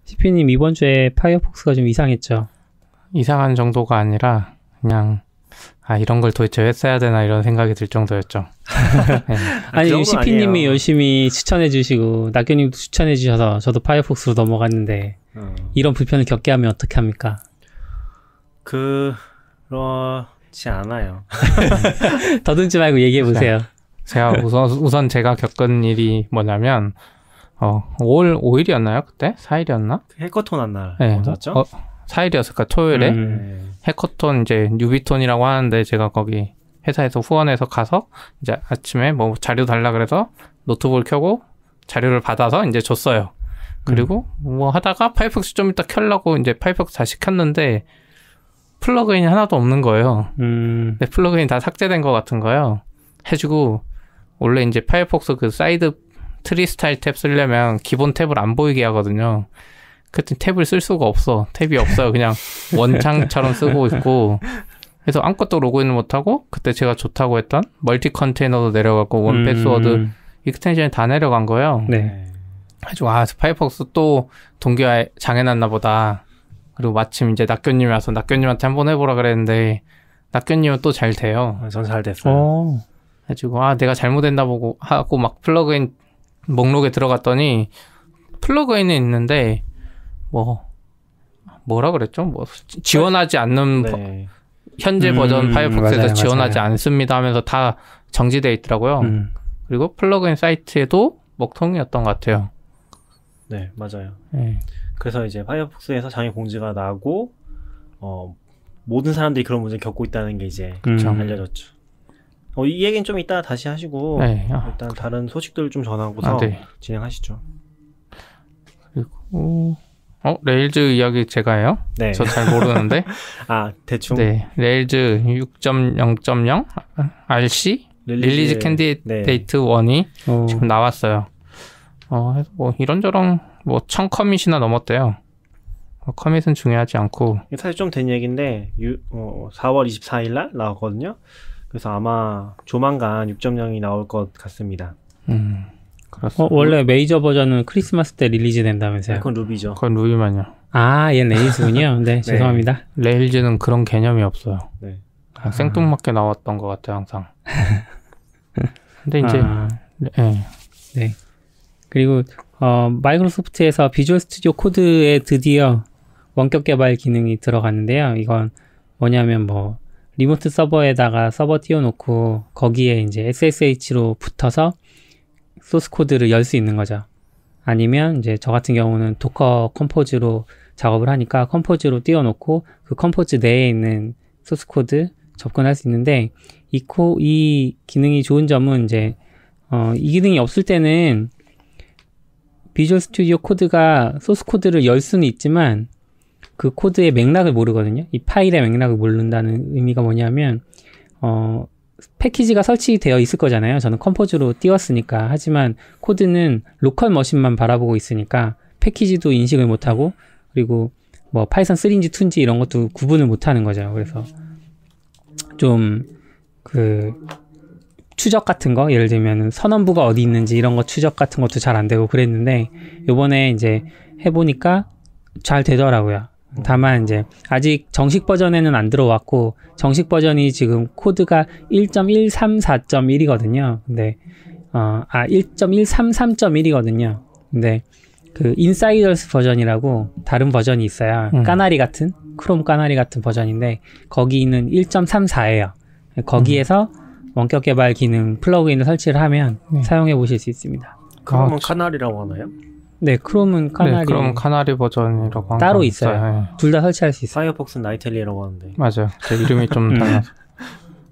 CP님 이번 주에 파이어폭스가 좀 이상했죠? 이상한 정도가 아니라 그냥 이런 걸 도대체 왜 써야 되나 이런 생각이 들 정도였죠. 네. 아니 CP님이 열심히 추천해 주시고 낙교님도 추천해 주셔서 저도 파이어폭스로 넘어갔는데 이런 불편을 겪게 하면 어떻게 합니까? 그렇지 않아요. 더듬지 말고 얘기해 보세요. 제가 우선 제가 겪은 일이 뭐냐면 5월 5일이었나요? 그때? 4일이었나? 해커톤 한 날 네. 맞았죠? 4일이었을까? 토요일에 해커톤 이제 뉴비톤이라고 하는데 제가 거기 회사에서 후원해서 가서 이제 아침에 뭐 자료 달라 그래서 노트북을 켜고 자료를 받아서 이제 줬어요. 그리고 뭐 하다가 파이어폭스 좀 이따 켜려고 이제 파이어폭스 다시 켰는데 플러그인이 하나도 없는 거예요. 근데 플러그인이 다 삭제된 것 같은 거예요. 해주고 원래 이제 파이어폭스 그 사이드 트리 스타일 탭 쓰려면 기본 탭을 안 보이게 하거든요. 그랬더니 탭을 쓸 수가 없어. 탭이 없어요. 그냥 원창처럼 쓰고 있고. 그래서 아무것도 로그인을 못하고 그때 제가 좋다고 했던 멀티 컨테이너도 내려가고 원 패스워드 익스텐션이 다 내려간 거예요. 네. 그래가지고 파이어폭스 또 동기화 장애났나 보다. 그리고 마침 이제 낙교님이 와서 낙교님한테 한번 해보라 그랬는데 낙교님은 또 잘 돼요. 전 잘 됐어요. 그래가지고 내가 잘못했나 보고 하고 막 플러그인 목록에 들어갔더니 플러그인은 있는데 뭐라 그랬죠? 뭐 지원하지 않는 네. 현재 버전 파이어폭스에서 맞아요, 지원하지 맞아요. 않습니다 하면서 다 정지되어 있더라고요. 그리고 플러그인 사이트에도 먹통이었던 것 같아요. 네, 맞아요. 네. 그래서 이제 파이어폭스에서 장애 공지가 나고 모든 사람들이 그런 문제를 겪고 있다는 게 이제 알려졌죠. 이 얘기는 좀 이따 다시 하시고 네. 일단 다른 소식들 좀 전하고서 네. 진행하시죠. 그리고 레일즈 이야기 제가 해요? 네. 저 잘 모르는데. 대충. 네. 레일즈 6.0.0 RC 릴리즈 캔디데이트 1이 지금 나왔어요. 뭐 이런저런 뭐 1000커밋이나 넘었대요. 커밋은 중요하지 않고. 사실 좀 된 얘기인데 4월 24일 날 나왔거든요. 그래서 아마 조만간 6.0이 나올 것 같습니다. 그렇습니다. 원래 메이저 버전은 크리스마스 때 릴리즈 된다면서요? 그건 루비죠. 그건 루비만요. 얘는 레일즈군요. 네, 죄송합니다. 레일즈는 그런 개념이 없어요. 네. 생뚱맞게 나왔던 것 같아요, 항상. 근데 이제 네. 그리고 마이크로소프트에서 비주얼 스튜디오 코드에 드디어 원격 개발 기능이 들어갔는데요. 이건 뭐냐면 리모트 서버에다가 서버 띄워놓고 거기에 이제 SSH로 붙어서 소스 코드를 열 수 있는 거죠. 아니면 이제 저 같은 경우는 도커 컴포즈로 작업을 하니까 컴포즈로 띄워놓고 그 컴포즈 내에 있는 소스 코드 접근할 수 있는데 이 기능이 좋은 점은 이제 이 기능이 없을 때는 비주얼 스튜디오 코드가 소스 코드를 열 수는 있지만 그 코드의 맥락을 모르거든요. 이 파일의 맥락을 모른다는 의미가 뭐냐면 패키지가 설치되어 있을 거잖아요. 저는 컴포즈로 띄웠으니까. 하지만 코드는 로컬 머신만 바라보고 있으니까 패키지도 인식을 못하고 그리고 파이썬 3인지 2인지 이런 것도 구분을 못하는 거죠. 그래서 좀 추적 같은 거, 예를 들면 선언부가 어디 있는지 이런 거 추적 같은 것도 잘 안 되고 그랬는데 요번에 이제 해보니까 잘 되더라고요. 다만 이제 아직 정식 버전에는 안 들어왔고 정식 버전이 지금 코드가 1.134.1이거든요. 근데 1.133.1이거든요. 근데 그 인사이더스 버전이라고 다른 버전이 있어요. 까나리 같은 크롬 까나리 같은 버전인데 거기는 1.34예요. 거기에서 원격 개발 기능 플러그인을 설치를 하면 사용해 보실 수 있습니다. 크롬은 카나리라고 하나요? 네, 크롬은 카나리. 네, 그럼 카나리 버전이라고 따로 있어요. 둘 다 설치할 수 있어요. 파이어폭스는 나이텔리라고 하는데. 맞아요. 제 이름이 좀 달라서.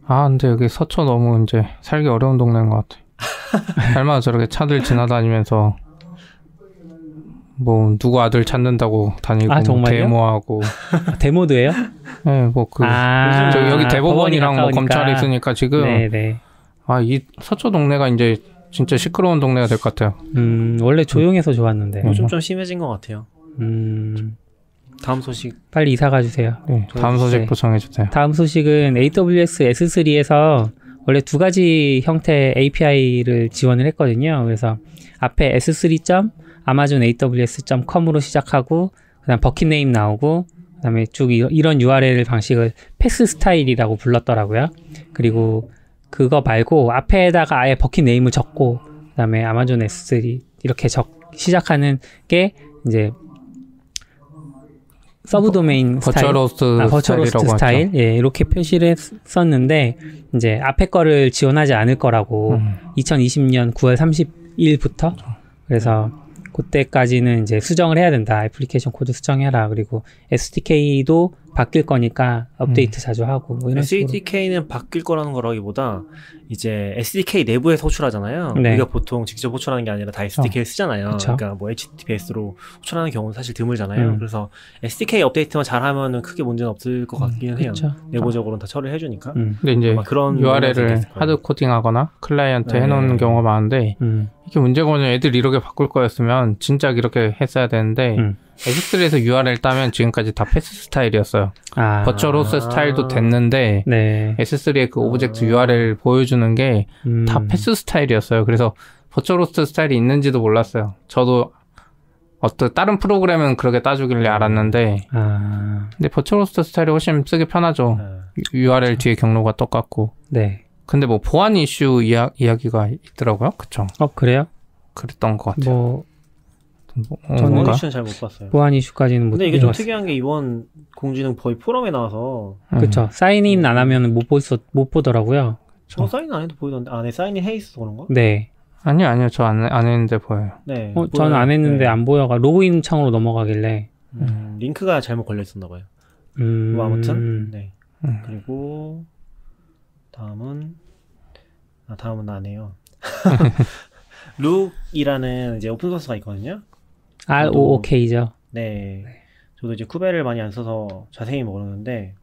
근데 여기 서초 너무 이제 살기 어려운 동네인 것 같아. 얼마나 저렇게 차들 지나다니면서 누구 아들 찾는다고 다니고 정말요? 데모하고. 데모도예요? 네, 여기 대법원이랑 검찰이 있으니까 지금. 네네. 이 서초 동네가 이제 진짜 시끄러운 동네가 될 것 같아요. 원래 조용해서 좋았는데. 요즘 좀 심해진 것 같아요. 다음 소식. 빨리 이사 가주세요. 네, 다음 소식 보정해주세요. 다음 소식은 AWS S3에서 원래 두 가지 형태 API를 지원을 했거든요. 그래서 앞에 S3. amazon aws.com으로 시작하고 그다음 버킷 네임 나오고 그다음에 쭉 이런 URL 방식을 패스 스타일이라고 불렀더라고요. 그리고 그거 말고 앞에다가 아예 버킷 네임을 적고 그다음에 아마존 S3 이렇게 시작하는 게 이제 서브 도메인 스타일, 버추얼호스트 스타일, 예, 이렇게 표시를 했었는데 이제 앞에 거를 지원하지 않을 거라고 2020년 9월 30일부터 그래서 그때까지는 이제 수정을 해야 된다. 애플리케이션 코드 수정해라. 그리고 SDK도 바뀔 거니까 업데이트 자주 하고 뭐 이런 SDK는 식으로. 바뀔 거라는 거라기보다 이제 SDK 내부에서 호출하잖아요. 네. 우리가 보통 직접 호출하는 게 아니라 다 SDK를 쓰잖아요. 그쵸. 그러니까 뭐 HTTPS로 호출하는 경우는 사실 드물잖아요. 그래서 SDK 업데이트만 잘하면은 크게 문제는 없을 것 같기는 해요. 그쵸. 내부적으로는 다 처리를 해주니까. 근데 이제 그런 URL을 하드 코딩하거나 클라이언트 네. 해놓는 경우가 많은데 이게 문제가 뭐냐면 애들이 이렇게 바꿀 거였으면 진짜 이렇게 했어야 되는데 S3에서 URL 따면 지금까지 다 패스 스타일이었어요. 버추얼호스트 스타일도 됐는데 네. S3의 그 오브젝트 URL 보여주는 게 다 패스 스타일이었어요. 그래서 버추얼호스트 스타일이 있는지도 몰랐어요. 저도 다른 프로그램은 그렇게 따주길래 알았는데 근데 버추얼호스트 스타일이 훨씬 쓰기 편하죠. URL 뒤에 경로가 똑같고. 네. 근데 뭐 보안 이슈 이야기가 있더라고요. 그쵸? 그래요? 그랬던 것 같아요. 저는 보안 이슈는 잘 못 봤어요. 보안 이슈까지는 못 근데 이게 좀 들어봤어요. 특이한 게 이번 공지는 거의 포럼에 나와서 그렇죠. 사인인 안 하면 못 보더라고요. 사인 안 해도 보이던데 네, 사인인 해 있어서 그런가? 네. 아니요. 저 안 했는데 보여요. 네. 저는 안 했는데 네. 안 보여가 로그인 창으로 넘어가길래. 링크가 잘못 걸려 있었나 봐요. 뭐 아무튼 네. 그리고 다음은 안 해요. 룩이라는 이제 오픈 소스가 있거든요. ROOK죠. 네. 저도 이제 쿠베를 많이 안 써서 자세히 모르는데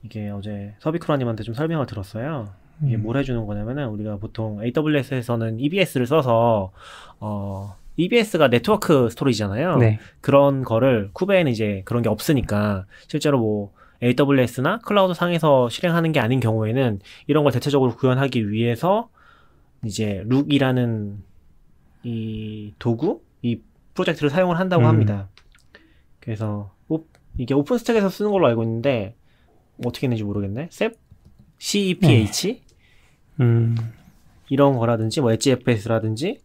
이게 어제 서비크라님한테 좀 설명을 들었어요. 이게 뭘 해주는 거냐면은 우리가 보통 AWS에서는 EBS를 써서 EBS가 네트워크 스토리지잖아요. 네. 그런 거를 쿠베에는 이제 그런 게 없으니까 실제로 뭐 AWS나 클라우드 상에서 실행하는 게 아닌 경우에는 이런 걸 대체적으로 구현하기 위해서 이제 룩이라는 이 도구, 이 프로젝트를 사용을 한다고 합니다. 그래서 이게 오픈스택에서 쓰는 걸로 알고 있는데 어떻게 했는지 모르겠네. CEPH 이런 거라든지 뭐 HFS라든지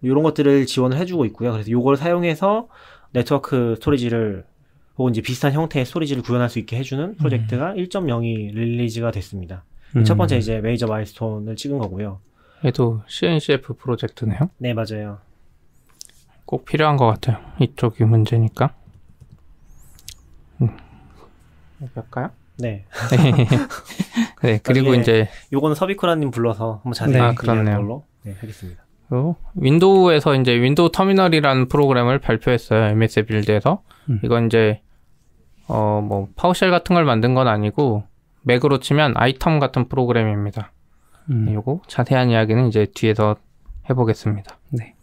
이런 것들을 지원을 해주고 있고요. 그래서 이걸 사용해서 네트워크 스토리지를 혹은 이제 비슷한 형태의 스토리지를 구현할 수 있게 해주는 프로젝트가 1.02 릴리즈가 됐습니다. 첫 번째 이제 메이저 마일스톤을 찍은 거고요. 얘도 CNCF 프로젝트네요. 네, 맞아요. 꼭 필요한 것 같아요. 이쪽이 문제니까. 할까요? 네. 네, 그리고 이제 요거는 서비쿠라님 불러서 한번 자세히 얘기하는 걸로 하겠습니다. 윈도우에서 이제 윈도우 터미널이라는 프로그램을 발표했어요. MS 빌드에서. 이건 이제 뭐 파워쉘 같은 걸 만든 건 아니고 맥으로 치면 아이텀 같은 프로그램입니다. 요거 자세한 이야기는 이제 뒤에서 해보겠습니다. 네.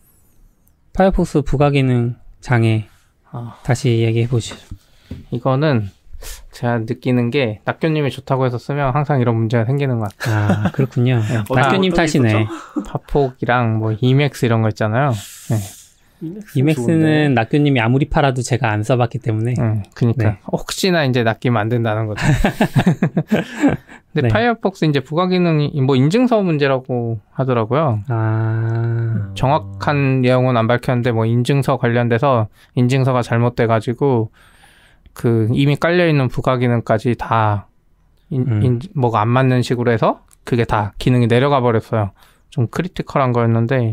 파이어폭스 부가 기능 장애 다시 얘기해 보시죠. 이거는 제가 느끼는 게 낙교님이 좋다고 해서 쓰면 항상 이런 문제가 생기는 것 같아요. 그렇군요. 낙교님 탓이네. 파폭이랑 뭐 이맥스 이런 거 있잖아요. 네. 이맥스는 낙교님이 아무리 팔아도 제가 안 써봤기 때문에. 그니까 네. 혹시나 이제 낚이면 안 된다는 거죠. 근데 네. 파이어폭스 이제 부가 기능이 뭐 인증서 문제라고 하더라고요. 정확한 내용은 안 밝혔는데 뭐 인증서 관련돼서 인증서가 잘못돼가지고 그 이미 깔려있는 부가 기능까지 다 뭐가 안 맞는 식으로 해서 그게 다 기능이 내려가 버렸어요. 좀 크리티컬한 거였는데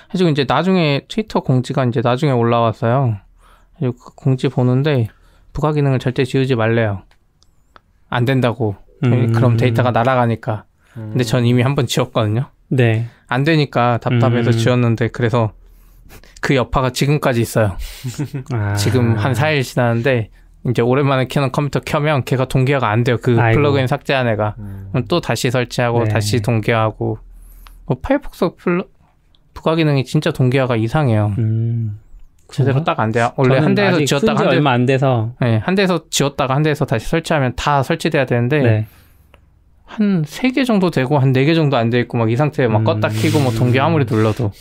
해가지고 이제 나중에 트위터 공지가 이제 나중에 올라왔어요. 그 공지 보는데 부가 기능을 절대 지우지 말래요. 안 된다고. 그럼 데이터가 날아가니까. 근데 전 이미 한번 지웠거든요. 네. 안 되니까 답답해서 지웠는데 그래서 그 여파가 지금까지 있어요. 지금 한 4일 지났는데 이제 오랜만에 켜는 컴퓨터 켜면 걔가 동기화가 안 돼요. 그 플러그인 삭제한 애가. 또 다시 설치하고 다시 동기화하고. 파이어폭스 부가 기능이 진짜 동기화가 이상해요. 제대로 딱 안 돼요. 원래 한 대에서 지웠다가 얼마 안 돼서 한 대에서 지웠다가 한 대에서 다시 설치하면 다 설치돼야 되는데 한 3개 정도 되고 한 4개 정도 안 돼 있고 막 이 상태에 막 껐다 켜고 뭐 동기화 아무리 눌러도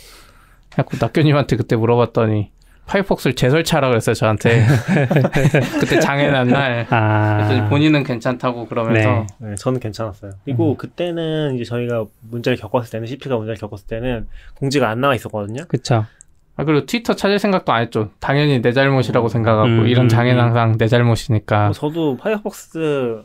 그래갖고 낙교님한테 그때 물어봤더니 파이어폭스를 재설치하라 그랬어요 저한테. 그때 장애난 날. 그래서 본인은 괜찮다고 그러면서. 네, 저는 괜찮았어요. 그리고 그때는 이제 저희가 문제를 겪었을 때는 CP가 문제를 겪었을 때는 공지가 안 나와 있었거든요. 그쵸. 그리고 트위터 찾을 생각도 안 했죠. 당연히 내 잘못이라고 생각하고 이런 장애는 항상 내 잘못이니까. 저도 파이어폭스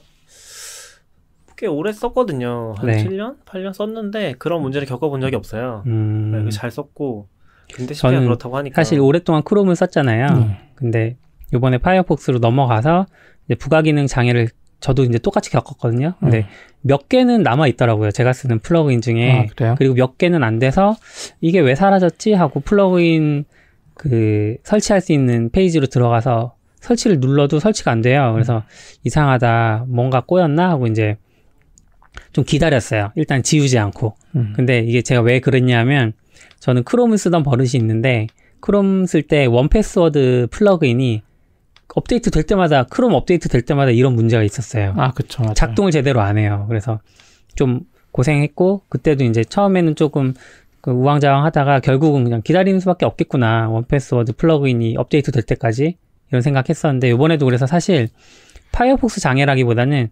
꽤 오래 썼거든요. 한 7년? 8년 썼는데 그런 문제를 겪어본 적이 없어요. 네, 잘 썼고 근데 CP가 그렇다고 하니까 사실 오랫동안 크롬을 썼잖아요. 근데 이번에 파이어폭스로 넘어가서 이제 부가 기능 장애를 저도 이제 똑같이 겪었거든요. 근데 몇 개는 남아 있더라고요. 제가 쓰는 플러그인 중에. 그리고 몇 개는 안 돼서 이게 왜 사라졌지 하고 플러그인 그 설치할 수 있는 페이지로 들어가서 설치를 눌러도 설치가 안 돼요. 그래서 이상하다, 뭔가 꼬였나 하고 이제 좀 기다렸어요. 일단 지우지 않고. 근데 이게 제가 왜 그랬냐면 저는 크롬을 쓰던 버릇이 있는데 크롬 쓸 때 원패스워드 플러그인이 업데이트 될 때마다 크롬 업데이트 될 때마다 이런 문제가 있었어요. 그쵸. 맞아요. 작동을 제대로 안 해요. 그래서 좀 고생했고 그때도 이제 처음에는 조금 그 우왕좌왕하다가 결국은 그냥 기다리는 수밖에 없겠구나. 원패스워드 플러그인이 업데이트 될 때까지 이런 생각했었는데 이번에도 그래서 사실 파이어폭스 장애라기보다는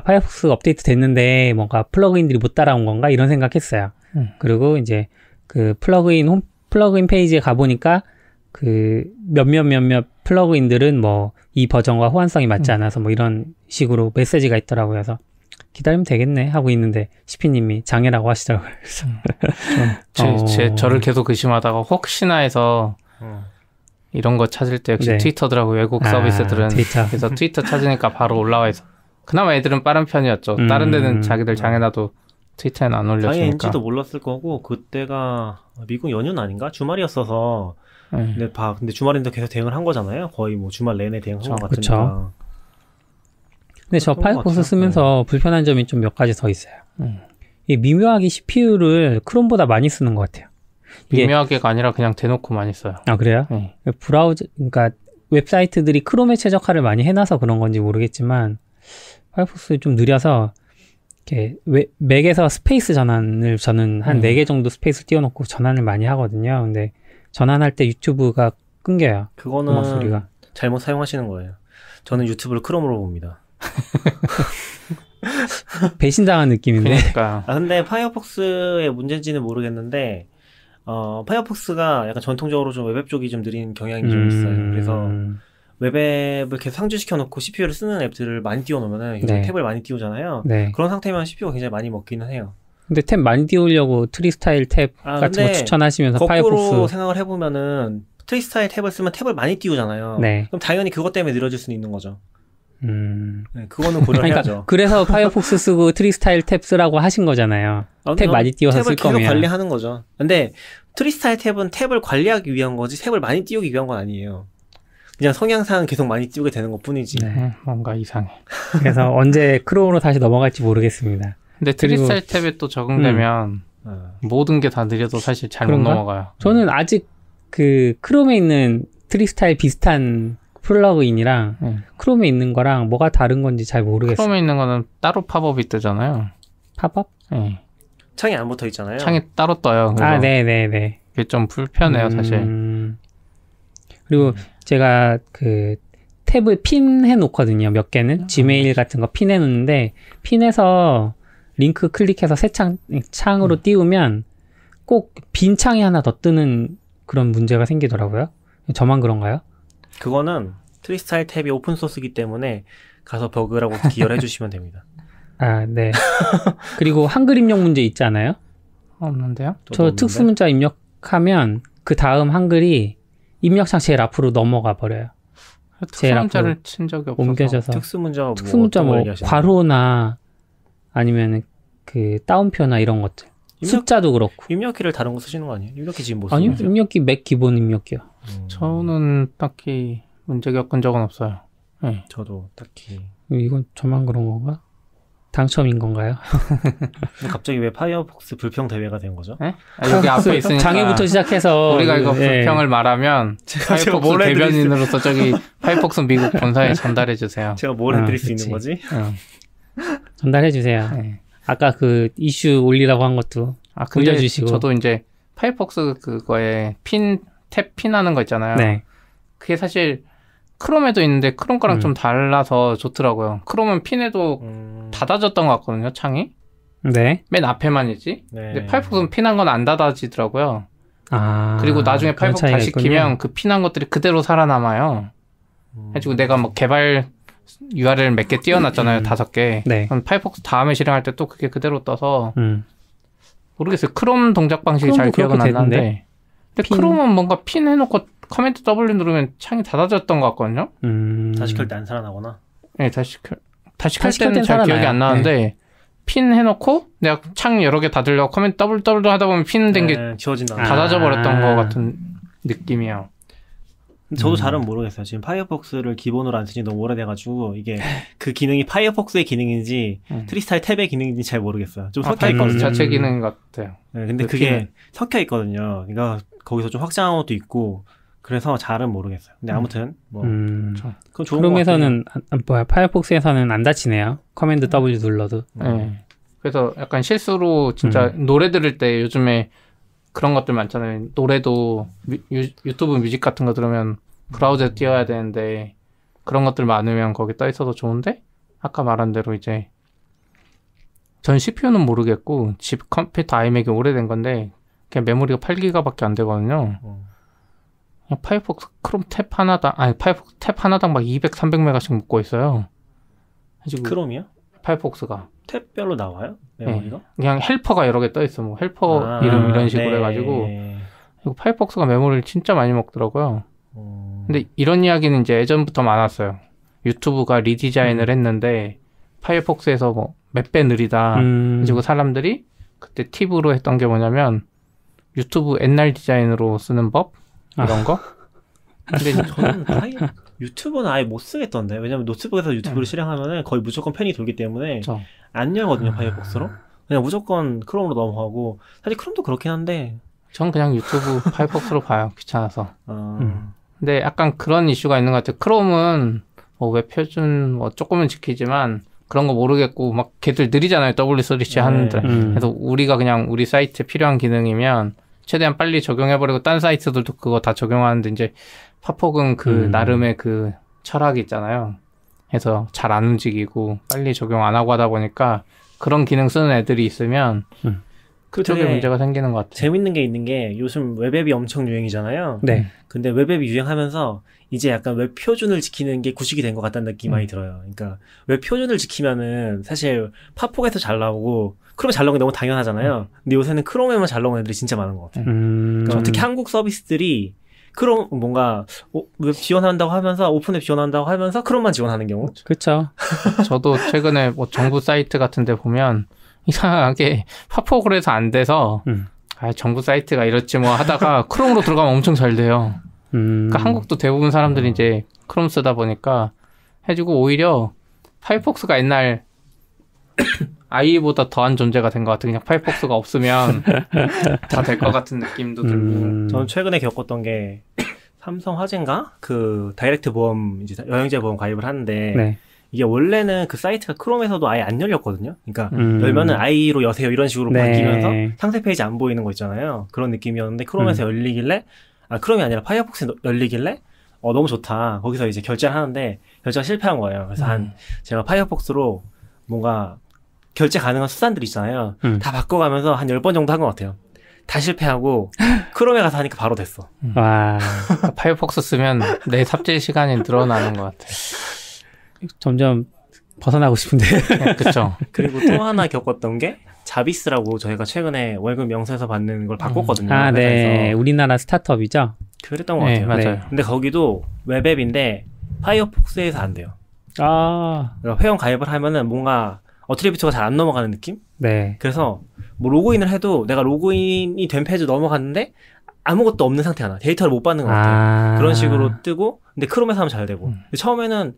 파이어폭스 업데이트 됐는데 뭔가 플러그인들이 못 따라온 건가 이런 생각했어요. 그리고 이제 그 플러그인 페이지에 가보니까 그 몇몇 플러그인들은 뭐 이 버전과 호환성이 맞지 않아서 뭐 이런 식으로 메시지가 있더라고요. 그래서 기다리면 되겠네 하고 있는데 CP님이 장애라고 하시더라고요. 저를 계속 의심하다가 혹시나 해서 이런 거 찾을 때 역시 트위터더라고 외국 서비스들은. 그래서 트위터 찾으니까 바로 올라와 있어. 그나마 애들은 빠른 편이었죠. 다른 데는 자기들 장애나도 트위터에는 안 올려주니까. 장애인지도 몰랐을 거고 그때가 미국 연휴는 아닌가? 주말이었어서 근데 주말인데 계속 대응을 한 거잖아요. 거의 뭐 주말 내내 대응한 것 같으니까. 그쵸. 근데 저 파이어폭스 쓰면서 불편한 점이 좀 몇 가지 더 있어요. 이 미묘하게 CPU를 크롬보다 많이 쓰는 것 같아요. 미묘하게가 아니라 그냥 대놓고 많이 써요. 그래요? 브라우저, 그러니까 웹사이트들이 크롬에 최적화를 많이 해놔서 그런 건지 모르겠지만 파이어폭스 좀 느려서 이렇게 맥에서 스페이스 전환을 저는 한 4개 정도 스페이스 띄워놓고 전환을 많이 하거든요. 근데 전환할 때 유튜브가 끊겨요. 그거는 소리가. 잘못 사용하시는 거예요. 저는 유튜브를 크롬으로 봅니다. 배신당한 느낌인데. 그러니까. 근데 파이어폭스의 문제인지는 모르겠는데 파이어폭스가 약간 전통적으로 좀 웹앱 쪽이 좀 느린 경향이 좀 있어요. 그래서 웹앱을 계속 상주시켜 놓고 CPU를 쓰는 앱들을 많이 띄워놓으면은 탭을 많이 띄우잖아요. 그런 상태면 CPU가 굉장히 많이 먹기는 해요. 근데 탭 많이 띄우려고 트리스타일 탭 같은 거 추천하시면서 거꾸로 파이어폭스 생각을 해보면은 트리스타일 탭을 쓰면 탭을 많이 띄우잖아요. 그럼 당연히 그것 때문에 느려질 수는 있는 거죠. 그거는 고려해야죠. 그러니까 그래서 파이어폭스 쓰고 트리스타일 탭 쓰라고 하신 거잖아요. 탭 많이 띄워서 쓸 거면. 탭을 계속 관리하는 거죠. 근데 트리스타일 탭은 탭을 관리하기 위한 거지 탭을 많이 띄우기 위한 건 아니에요. 그냥 성향상 계속 많이 띄우게 되는 것 뿐이지. 뭔가 이상해. 그래서 언제 크롬으로 다시 넘어갈지 모르겠습니다. 근데 트리스타일 탭에 또 적응되면 모든 게 다 느려도 사실 잘 못 넘어가요. 저는 아직 그 크롬에 있는 트리스타일 비슷한 플러그인이랑 크롬에 있는 거랑 뭐가 다른 건지 잘 모르겠어요. 크롬에 있는 거는 따로 팝업이 뜨잖아요. 팝업? 네. 창이 안 붙어 있잖아요. 창이 따로 떠요. 네네네. 그게 좀 불편해요, 사실. 그리고 제가 그 탭을 핀해 놓거든요. 몇 개는 지메일 같은 거 핀해 놓는데 핀해서 링크 클릭해서 새 창으로 띄우면 꼭 빈 창이 하나 더 뜨는 그런 문제가 생기더라고요. 저만 그런가요? 그거는 트리스타일 탭이 오픈소스이기 때문에 가서 버그라고 기여를 해주시면 됩니다. 네. 그리고 한글 입력 문제 있지 않아요? 없는데요? 저 특수문자 입력하면 그 다음 한글이 입력창 제일 앞으로 넘어가 버려요. 특수문자를 친 적이 없어서. 옮겨져서. 특수문자 뭐 괄호나 아니면 그 따옴표나 이런 것들. 숫자도 그렇고. 입력키를 다른 거 쓰시는 거 아니에요? 입력키 지금 뭐 쓰는 아니요. 입력키 맥 기본 입력키요. 저는 딱히 문제 겪은 적은 없어요. 네. 저도 딱히. 이건 저만 그런 건가? 당첨인 건가요? 갑자기 왜 파이어폭스 불평 대회가 된 거죠? 네? 여기 앞에 있으니까 장애부터 시작해서 우리가 이거 불평을 말하면 파이어폭스 대변인으로서 저기 파이어폭스 미국 본사에 전달해 주세요. 제가 뭘 해드릴 수 있는 거지? 전달해 주세요. 네. 아까 그 이슈 올리라고 한 것도 올려주시고. 저도 이제 파이어폭스 그거에 탭 핀 하는 거 있잖아요. 네. 그게 사실 크롬에도 있는데 크롬 거랑 좀 달라서 좋더라고요. 크롬은 핀에도 닫아졌던 것 같거든요, 창이. 네. 맨 앞에만이지. 네. 근데 파이어폭스는 핀한 건 안 닫아지더라고요. 그리고 나중에 파이어폭스 다시 키면 그 핀한 것들이 그대로 살아남아요. 해가지고 내가 뭐 개발 URL 몇 개 띄워놨잖아요. 5개. 네. 그럼 파이어폭스 다음에 실행할 때 또 그게 그대로 떠서 모르겠어요. 크롬 동작 방식이 잘 기억은 안 나는데 근데 크롬은 뭔가 핀 해놓고 커맨드 W 누르면 창이 닫아졌던 것 같거든요. 다시 켤 때 안 살아나거나. 네, 다시 켤 때는 잘 기억이 안 나는데 네. 핀 해놓고 내가 창 여러 개 닫으려고 커맨드 W 하다 보면 핀 된 게 닫아져 버렸던 것 같은 느낌이에요. 저도 잘은 모르겠어요. 지금 파이어폭스를 기본으로 안 쓴지 너무 오래돼가지고 이게 그 기능이 파이어폭스의 기능인지 트리스타일 탭의 기능인지 잘 모르겠어요. 좀 섞여 있거든요. 자체 기능 같아요. 네, 근데 그게 섞여 있거든요. 그러니까 거기서 좀 확장한 것도 있고 그래서 잘은 모르겠어요. 근데 아무튼 뭐 그건 좋은 크롬에서는 파이어폭스에서는 안 닫히네요. 커맨드 W 눌러도. 네. 그래서 약간 실수로 진짜 노래 들을 때 요즘에 그런 것들 많잖아요. 노래도 유튜브 뮤직 같은 거 들으면 브라우저에 띄워야 되는데 그런 것들 많으면 거기 떠 있어도 좋은데 아까 말한 대로 이제 전 CPU는 모르겠고 집 컴퓨터 아이맥이 오래된 건데 그냥 메모리가 8기가밖에 안 되거든요. 그냥 파이어폭스 크롬 탭 하나당 파이어폭스 탭 하나당 막 200, 300메가씩 묶고 있어요. 크롬이요? 파이어폭스가 탭별로 나와요? 메모리가? 네. 그냥 헬퍼가 여러 개 떠 있어. 뭐 헬퍼 이름 이런 식으로 해가지고 그리고 파이어폭스가 메모리를 진짜 많이 먹더라고요. 근데 이런 이야기는 이제 예전부터 많았어요. 유튜브가 리디자인을 했는데 파이어폭스에서 뭐 몇 배 느리다. 그리고 사람들이 그때 팁으로 했던 게 뭐냐면 유튜브 옛날 디자인으로 쓰는 법 이런 거. 근데 저는 유튜브는 아예 못 쓰겠던데. 왜냐면 노트북에서 유튜브를 실행하면은 거의 무조건 펜이 돌기 때문에 안 열거든요, 파이어폭스로. 그냥 무조건 크롬으로 넘어가고. 사실 크롬도 그렇긴 한데. 전 그냥 유튜브 파이어폭스로 봐요, 귀찮아서. 근데 약간 그런 이슈가 있는 것 같아요. 크롬은 뭐 웹 표준 뭐 조금은 지키지만 그런 거 모르겠고 막 걔들 느리잖아요, W3C 하는데. 그래서 우리가 그냥 우리 사이트에 필요한 기능이면 최대한 빨리 적용해버리고 딴 사이트들도 그거 다 적용하는데 이제 파폭은 그 나름의 그 철학이 있잖아요. 해서 잘 안 움직이고 빨리 적용 안 하고 하다 보니까 그런 기능 쓰는 애들이 있으면 그쪽에 문제가 생기는 것 같아요. 재밌는 게 있는 게 요즘 웹앱이 엄청 유행이잖아요. 네. 근데 웹앱이 유행하면서 이제 약간 웹 표준을 지키는 게 구식이 된 것 같다는 느낌이 많이 들어요. 그러니까 웹 표준을 지키면은 사실 파폭에서 잘 나오고 크롬에 잘 나오는 게 너무 당연하잖아요. 근데 요새는 크롬에만 잘 나오는 애들이 진짜 많은 것 같아요. 그러니까 특히 한국 서비스들이 크롬 뭔가 웹 지원한다고 하면서 오픈앱 지원한다고 하면서 크롬만 지원하는 경우. 그렇죠. 저도 최근에 뭐 정부 사이트 같은 데 보면 이상하게 파폭으로 해서 안 돼서 정부 사이트가 이렇지 뭐 하다가 크롬으로 들어가면 엄청 잘 돼요. 그러니까 한국도 대부분 사람들이 이제 크롬 쓰다 보니까 해주고 오히려 파이어폭스가 옛날 IE보다 더한 존재가 된 것 같아요. 그냥 파이어폭스가 없으면 다 될 것 같은 느낌도 들고. 저는 최근에 겪었던 게 삼성 화재인가? 그 다이렉트 보험 이제 영양제 보험 가입을 하는데 네. 이게 원래는 그 사이트가 크롬에서도 아예 안 열렸거든요. 그러니까 열면은 IE로 여세요 이런 식으로 바뀌면서 상세 페이지 안 보이는 거 있잖아요. 그런 느낌이었는데 크롬에서 열리길래 크롬이 아니라 파이어폭스에 열리길래 너무 좋다. 거기서 이제 결제를 하는데 결제가 실패한 거예요. 그래서 제가 파이어폭스로 뭔가 결제 가능한 수단들 있잖아요. 다 바꿔가면서 한 10번 정도 한 것 같아요. 다 실패하고 크롬에 가서 하니까 바로 됐어. 와. 파이어폭스 쓰면 내 삽질 시간이 늘어나는 것 같아요. 점점 벗어나고 싶은데. 그렇죠. 그리고 또 하나 겪었던 게 자비스라고 저희가 최근에 월급 명세서 받는 걸 바꿨거든요. 아, 네. 우리나라 스타트업이죠? 그랬던 것 같아요. 맞아요. 네. 근데 거기도 웹앱인데 파이어폭스에서 안 돼요. 그러니까 회원 가입을 하면은 뭔가 어트리뷰트가 잘 안 넘어가는 느낌? 네. 그래서 뭐 로그인을 해도 내가 로그인이 된 페이지 넘어갔는데 아무것도 없는 상태 하나. 데이터를 못 받는 것 같아요. 그런 식으로 뜨고 근데 크롬에서 하면 잘 되고 근데 처음에는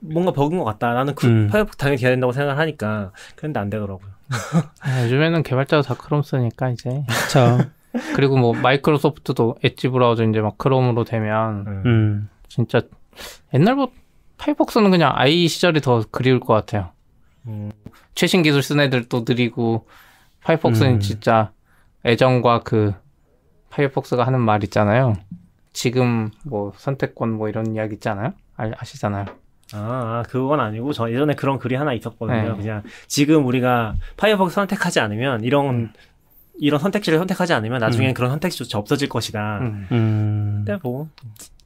뭔가 버그인 것 같다. 나는 파이어폭스 당연히 돼야 된다고 생각을 하니까 그런데 안 되더라고요. 요즘에는 개발자도 다 크롬 쓰니까 이제. 그렇죠. 그리고 뭐 마이크로소프트도 엣지 브라우저 이제 막 크롬으로 되면 진짜 옛날부터 파이어폭스는 그냥 IE 시절이 더 그리울 것 같아요. 최신 기술 쓴 애들도 느리고 파이어폭스는 진짜 애정과 그 파이어폭스가 하는 말 있잖아요. 지금 뭐 선택권 뭐 이런 이야기 있잖아요. 아시잖아요. 그건 아니고 저 예전에 그런 글이 하나 있었거든요. 네. 그냥 지금 우리가 파이어폭스 선택하지 않으면 이런 선택지를 선택하지 않으면 나중에는 그런 선택지조차 없어질 것이다. 근데 뭐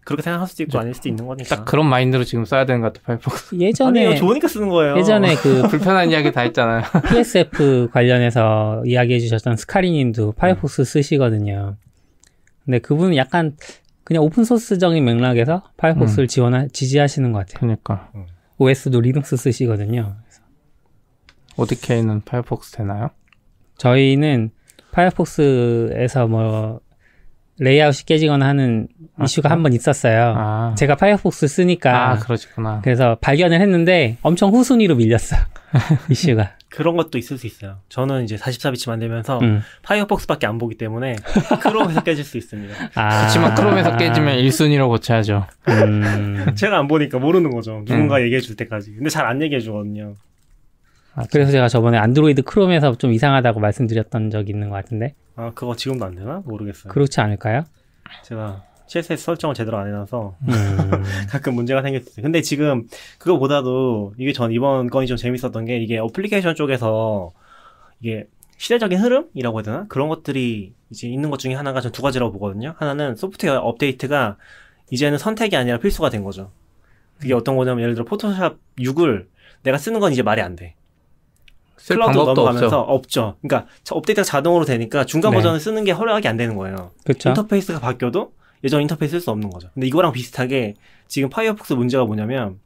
그렇게 생각할 수도 있고 아닐 수도 있는 거니까. 딱 그런 마인드로 지금 써야 되는 것 같아요. 파이어폭스. 예전에 아니요, 좋으니까 쓰는 거예요. 예전에 그 불편한 이야기 다 했잖아요. PSF 관련해서 이야기해 주셨던 스카리님도 파이어폭스 쓰시거든요. 근데 그분은 약간 그냥 오픈소스적인 맥락에서 파이어폭스를 지지하시는 것 같아요. 그러니까 OS도 리눅스 쓰시거든요. ODK는 파이어폭스 되나요? 저희는 파이어폭스에서 뭐 레이아웃이 깨지거나 하는 이슈가 한 번 있었어요. 제가 파이어폭스 쓰니까. 그러시구나. 그래서 발견을 했는데 엄청 후순위로 밀렸어. 이슈가. 그런 것도 있을 수 있어요. 저는 이제 44비치 만들면서 파이어폭스밖에 안 보기 때문에 크롬에서 깨질 수 있습니다. 그렇지만 크롬에서 깨지면 1순위로 고쳐야죠. 제가 안 보니까 모르는 거죠. 누군가 얘기해 줄 때까지. 근데 잘 안 얘기해 주거든요. 그래서 제가 저번에 안드로이드 크롬에서 좀 이상하다고 말씀드렸던 적이 있는 것 같은데. 그거 지금도 안 되나? 모르겠어요. 그렇지 않을까요? 제가 CSS 설정을 제대로 안 해놔서 가끔 문제가 생길 수 있어요. 근데 지금 그거보다도 이게 전 이번 건이 좀 재밌었던 게 이게 어플리케이션 쪽에서 이게 시대적인 흐름이라고 해야 되나? 그런 것들이 이제 있는 것 중에 하나가 전 두 가지라고 보거든요. 하나는 소프트웨어 업데이트가 이제는 선택이 아니라 필수가 된 거죠. 그게 어떤 거냐면 예를 들어 포토샵 6을 내가 쓰는 건 이제 말이 안 돼. 클라우드 넘어가면서 없죠. 그러니까 업데이트가 자동으로 되니까 중간 버전을 쓰는 게 허락이 안 되는 거예요. 그쵸? 인터페이스가 바뀌어도 예전 인터페이스 쓸 수 없는 거죠. 근데 이거랑 비슷하게 지금 파이어폭스 문제가 뭐냐면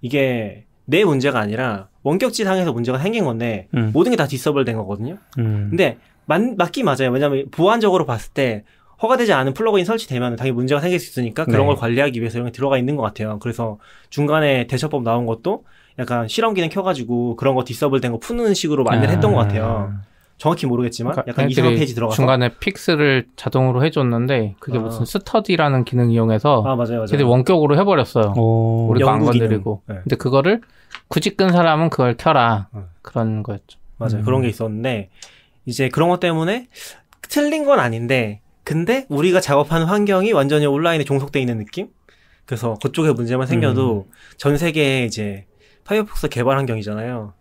이게 내 문제가 아니라 원격지 상에서 문제가 생긴 건데 모든 게 다 디서블 된 거거든요. 근데 맞긴 맞아요. 왜냐면 보안적으로 봤을 때 허가되지 않은 플러그인 설치되면 당연히 문제가 생길 수 있으니까 그런 걸 관리하기 위해서 이런 게 들어가 있는 것 같아요. 그래서 중간에 대처법 나온 것도 약간 실험 기능 켜가지고 그런 거 디서블 된 거 푸는 식으로 만들어 했던 것 같아요. 정확히 모르겠지만 그러니까 약간 이상한 페이지 들어가서 중간에 픽스를 자동으로 해줬는데 그게 무슨 스터디라는 기능 이용해서 맞아요. 걔들 원격으로 해버렸어요. 우리가 안 건드리고. 네. 근데 그거를 굳이 끈 사람은 그걸 켜라. 그런 거였죠. 맞아요. 그런 게 있었는데 이제 그런 것 때문에 틀린 건 아닌데 근데 우리가 작업하는 환경이 완전히 온라인에 종속돼 있는 느낌? 그래서 그쪽에 문제만 생겨도 전 세계에 이제 파이어폭스 개발 환경이잖아요.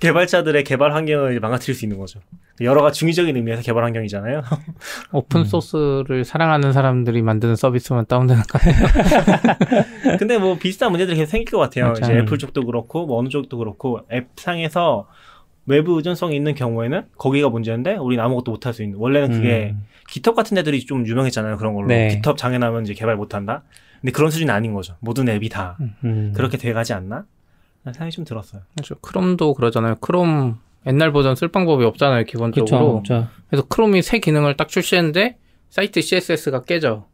개발자들의 개발 환경을 망가뜨릴 수 있는 거죠. 여러 가지 중의적인 의미에서 개발 환경이잖아요. 오픈 소스를 사랑하는 사람들이 만드는 서비스만 다운되는 거 같아요. 근데 뭐 비슷한 문제들이 계속 생길 것 같아요. 이제 애플 쪽도 그렇고 뭐 어느 쪽도 그렇고 앱 상에서 외부 의존성이 있는 경우에는 거기가 문제인데 우리는 아무것도 못할 수 있는. 원래는 그게 GitHub 같은 데들이 좀 유명했잖아요. 그런 걸로. 네. GitHub 장애 나면 이제 개발 못한다. 근데 그런 수준이 아닌 거죠. 모든 앱이 다 그렇게 돼가지 않나? 생각이 좀 들었어요. 그렇죠. 크롬도 그러잖아요. 크롬 옛날 버전 쓸 방법이 없잖아요. 기본적으로. 그쵸. 그래서 크롬이 새 기능을 딱 출시했는데 사이트 CSS가 깨져.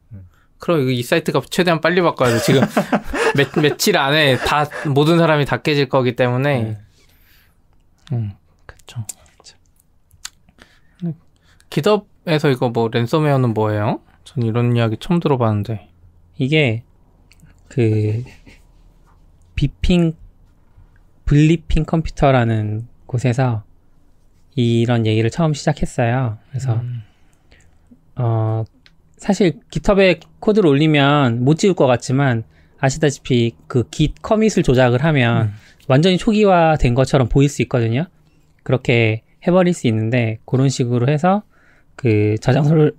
그럼 이 사이트가 최대한 빨리 바꿔야 돼. 지금 며칠 안에 다 모든 사람이 다 깨질 거기 때문에. 그렇죠. 깃허브에서 이거 뭐 랜섬웨어는 뭐예요? 전 이런 이야기 처음 들어봤는데. 이게 블리핑 컴퓨터라는 곳에서 이런 얘기를 처음 시작했어요. 그래서 사실 깃허브에 코드를 올리면 못 지울 것 같지만 아시다시피 그 git 커밋을 조작을 하면 완전히 초기화된 것처럼 보일 수 있거든요. 그렇게 해버릴 수 있는데 그런 식으로 해서 그 저장소를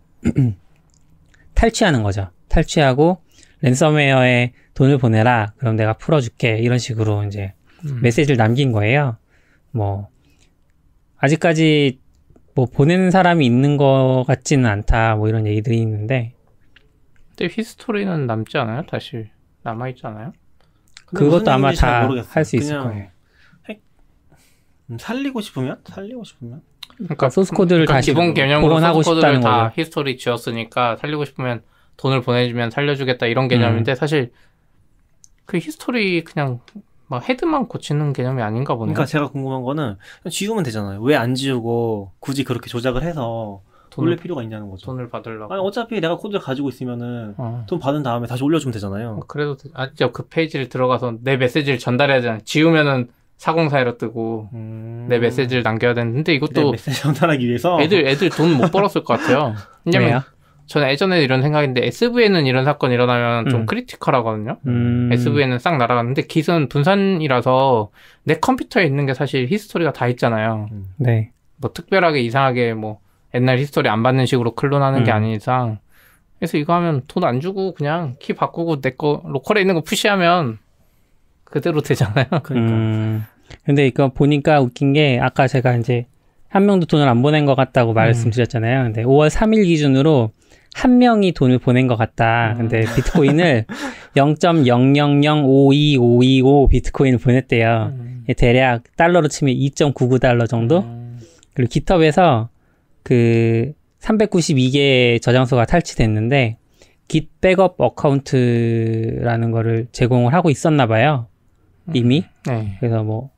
탈취하는 거죠. 탈취하고 랜섬웨어에 돈을 보내라. 그럼 내가 풀어줄게. 이런 식으로 이제 메시지를 남긴 거예요. 뭐 아직까지 뭐 보내는 사람이 있는 것 같지는 않다. 뭐 이런 얘기들이 있는데. 근데 히스토리는 남지 않아요? 다시 남아있지 않아요? 그것도 아마 다 할 수 있을 거예요. 살리고 싶으면? 그러니까 소스 코드를 다시 기본 개념으로 복원하고 소스 코드를 싶다는 다 거죠. 히스토리 지었으니까 살리고 싶으면 돈을 보내주면 살려주겠다 이런 개념인데 사실 그 히스토리 그냥 막 헤드만 고치는 개념이 아닌가 보네요. 그러니까 제가 궁금한 거는 지우면 되잖아요. 왜 안 지우고 굳이 그렇게 조작을 해서 올릴 필요가 있냐는 거죠. 돈을 받으려고. 아니 어차피 내가 코드를 가지고 있으면은 돈 받은 다음에 다시 올려주면 되잖아요. 그래도 그 페이지를 들어가서 내 메시지를 전달해야 되잖아요. 지우면은 4041로 뜨고 내 메시지를 남겨야 되는데 이것도 메시지 전달하기 위해서 애들 돈 못 벌었을 것 같아요. 왜냐면 왜요? 저는 예전에 이런 생각인데 SV에는 이런 사건이 일어나면 좀 크리티컬하거든요. SV에는 싹 날아갔는데 깃은 분산이라서 내 컴퓨터에 있는 게 사실 히스토리가 다 있잖아요. 네. 뭐 특별하게 이상하게 뭐 옛날 히스토리 안 받는 식으로 클론하는 게 아닌 이상 그래서 이거 하면 돈 안 주고 그냥 키 바꾸고 내 거 로컬에 있는 거 푸시하면 그대로 되잖아요. 그러니까. 근데 이거 보니까 웃긴 게 아까 제가 이제 한 명도 돈을 안 보낸 것 같다고 말씀드렸잖아요. 근데 5월 3일 기준으로 한 명이 돈을 보낸 것 같다. 근데 비트코인을 0.000525525 비트코인을 보냈대요. 대략 달러로 치면 2.99달러 정도? 그리고 깃허브에서 그 392개 저장소가 탈취됐는데 깃 백업 어카운트라는 거를 제공을 하고 있었나 봐요. 이미. 네. 그래서 뭐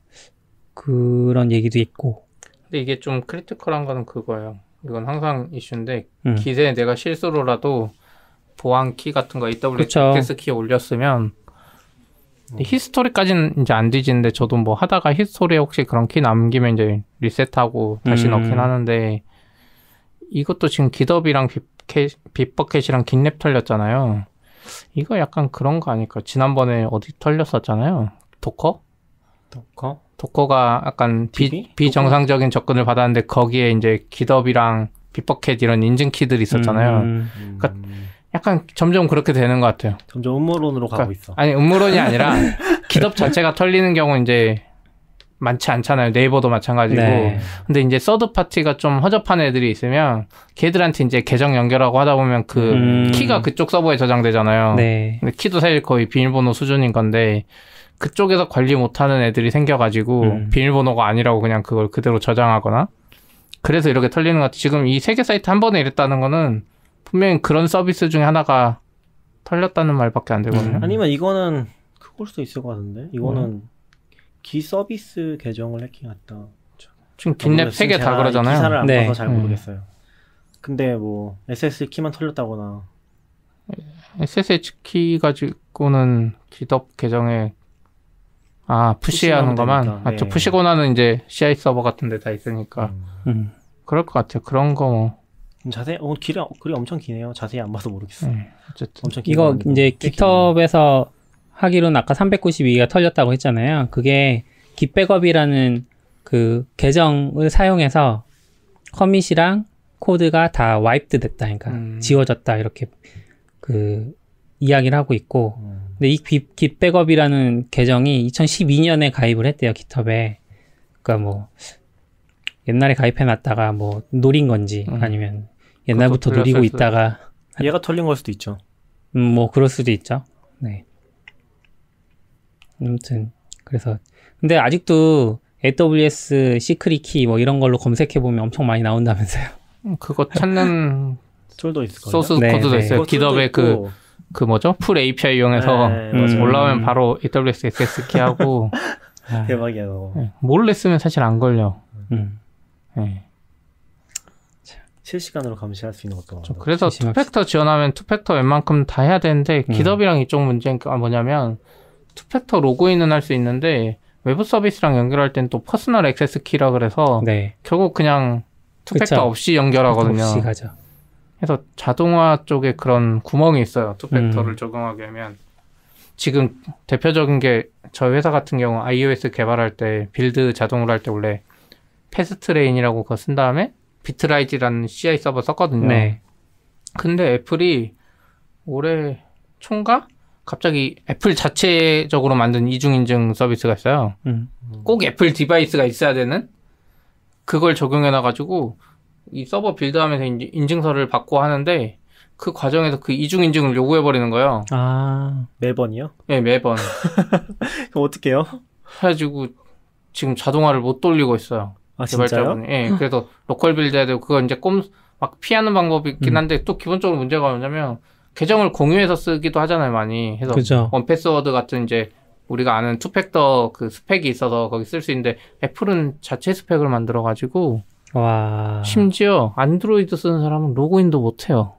그런 얘기도 있고. 근데 이게 좀 크리티컬한 거는 그거예요. 이건 항상 이슈인데 깃에 내가 실수로라도 보안 키 같은 거 AWS 키에 올렸으면 히스토리까지는 이제 안 뒤지는데 저도 뭐 하다가 히스토리에 혹시 그런 키 남기면 이제 리셋하고 다시 넣긴 하는데 이것도 지금 깃업이랑 빗버켓이랑 깃랩 털렸잖아요. 이거 약간 그런 거 아닐까? 지난번에 어디 털렸었잖아요. 도커? 도커가 약간 비정상적인 접근을 받았는데 거기에 이제 깃업이랑 빗버켓 이런 인증 키들이 있었잖아요. 그러니까 약간 점점 그렇게 되는 것 같아요. 점점 음모론으로 가고 있어. 아니 음모론이 아니라 깃업 자체가 털리는 경우 이제 많지 않잖아요. 네이버도 마찬가지고. 네. 근데 이제 서드 파티가 좀 허접한 애들이 있으면 걔들한테 이제 계정 연결하고 하다 보면 그 키가 그쪽 서버에 저장되잖아요. 네. 근데 키도 사실 거의 비밀번호 수준인 건데 그쪽에서 관리 못하는 애들이 생겨가지고 비밀번호가 아니라고 그냥 그걸 그대로 저장하거나 그래서 이렇게 털리는 것 같아요. 지금 이 3개 사이트 한 번에 이랬다는 거는 분명히 그런 서비스 중에 하나가 털렸다는 말밖에 안 되거든요. 아니면 이거는 그걸 수도 있을 것 같은데 이거는 기 서비스 계정을 해킹했다. 지금 깃랩 3개 다 그러잖아요. 기사를 안 네. 봐서 잘 모르겠어요. 근데 뭐 SSH 키만 털렸다거나 SSH 키 가지고는 깃업 계정에 푸시하는 것만 네. 저 푸시고나는 이제 CI 서버 같은 데 다 있으니까 그럴 것 같아요. 그런 거 뭐. 자세히 글이 엄청 기네요. 자세히 안 봐서 모르겠어요. 어쨌든 엄청 이거 이제 깃허브에서 하기로는 아까 392개가 털렸다고 했잖아요. 그게 깃백업이라는 그 계정을 사용해서 커밋이랑 코드가 다 와이프드 됐다. 그러니까 지워졌다. 이렇게 그 이야기를 하고 있고. 근데 이 깃백업이라는 계정이 2012년에 가입을 했대요. 깃허브에. 그러니까 뭐 옛날에 가입해놨다가 뭐 노린 건지 아니면 옛날부터 노리고 있다가 얘가 털린 걸 수도 있죠. 뭐 그럴 수도 있죠. 네. 아무튼 그래서 근데 아직도 AWS 시크릿 키 뭐 이런 걸로 검색해 보면 엄청 많이 나온다면서요. 그거 찾는 툴도 있을 거예요. 소스 네, 코드도 네. 있어요. 깃허브에 그 뭐죠? 풀 API 이용해서 올라오면 바로 AWS SS 키 하고 대박이야. 너. 몰래 쓰면 사실 안 걸려. 네. 실시간으로 감시할 수 있는 것도. 그래서 투팩터 지원하면 투팩터 웬만큼 다 해야 되는데 깃허브랑 이쪽 문제가 뭐냐면 투팩터 로그인은 할 수 있는데 외부 서비스랑 연결할 땐 또 퍼스널 액세스 키라 그래서 네. 결국 그냥 투팩터 그쵸. 없이 연결하거든요. 없이 가죠. 그래서 자동화 쪽에 그런 구멍이 있어요. 투팩터를 적용하게 하면. 지금 대표적인 게 저희 회사 같은 경우 iOS 개발할 때 빌드 자동으로 할 때 원래 패스트레인이라고 그거 쓴 다음에 비트라이즈라는 CI 서버 썼거든요. 네. 근데 애플이 올해 초인가? 갑자기 애플 자체적으로 만든 이중인증 서비스가 있어요. 꼭 애플 디바이스가 있어야 되는? 그걸 적용해놔가지고 이 서버 빌드하면서 인증서를 받고 하는데 그 과정에서 그 이중인증을 요구해버리는 거예요. 매번이요? 네, 매번. 그럼 어떡해요? 해가지고 지금 자동화를 못 돌리고 있어요. 개발자분이. 예, 그래서 로컬 빌드 해야 되고 그거 이제 막 피하는 방법이 있긴 한데 또 기본적으로 문제가 뭐냐면 계정을 공유해서 쓰기도 하잖아요, 많이. 해서 그죠. 원패스워드 같은 이제 우리가 아는 투팩터 그 스펙이 있어서 거기 쓸 수 있는데 애플은 자체 스펙을 만들어가지고 와. 심지어 안드로이드 쓰는 사람은 로그인도 못해요.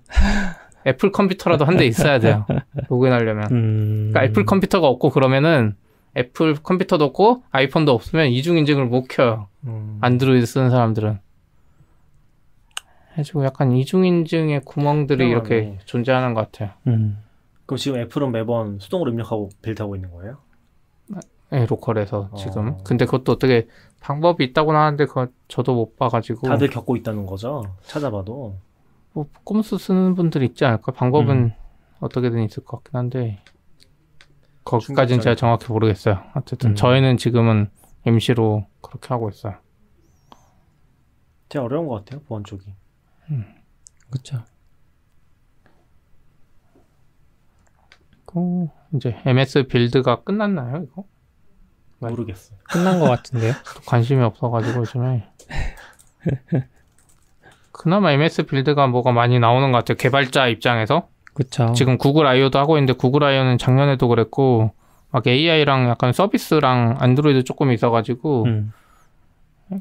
애플 컴퓨터라도 한 대 있어야 돼요. 로그인하려면. 그러니까 애플 컴퓨터가 없고 그러면은 애플 컴퓨터도 없고 아이폰도 없으면 이중인증을 못 켜요. 안드로이드 쓰는 사람들은. 해가지고 약간 이중인증의 구멍들이 이렇게 존재하는 것 같아요. 그럼 지금 애플은 매번 수동으로 입력하고 빌드하고 있는 거예요? 네, 로컬에서 지금. 근데 그것도 어떻게 방법이 있다고는 하는데 그거 저도 못 봐가지고. 다들 겪고 있다는 거죠? 찾아봐도. 뭐 꼼수 쓰는 분들이 있지 않을까? 방법은 어떻게든 있을 것 같긴 한데 거기까지는 제가 정확히 모르겠어요. 어쨌든 저희는 지금은 MC로 그렇게 하고 있어요. 되게 어려운 것 같아요, 보안 쪽이. 그렇죠. 그 이제 MS 빌드가 끝났나요, 이거? 모르겠어요. 끝난 것 같은데요? 관심이 없어가지고 요즘에. 그나마 MS 빌드가 뭐가 많이 나오는 것 같아요. 개발자 입장에서. 그렇죠. 지금 구글 I/O도 하고 있는데 구글 I/O는 작년에도 그랬고 막 AI랑 약간 서비스랑 안드로이드 조금 있어가지고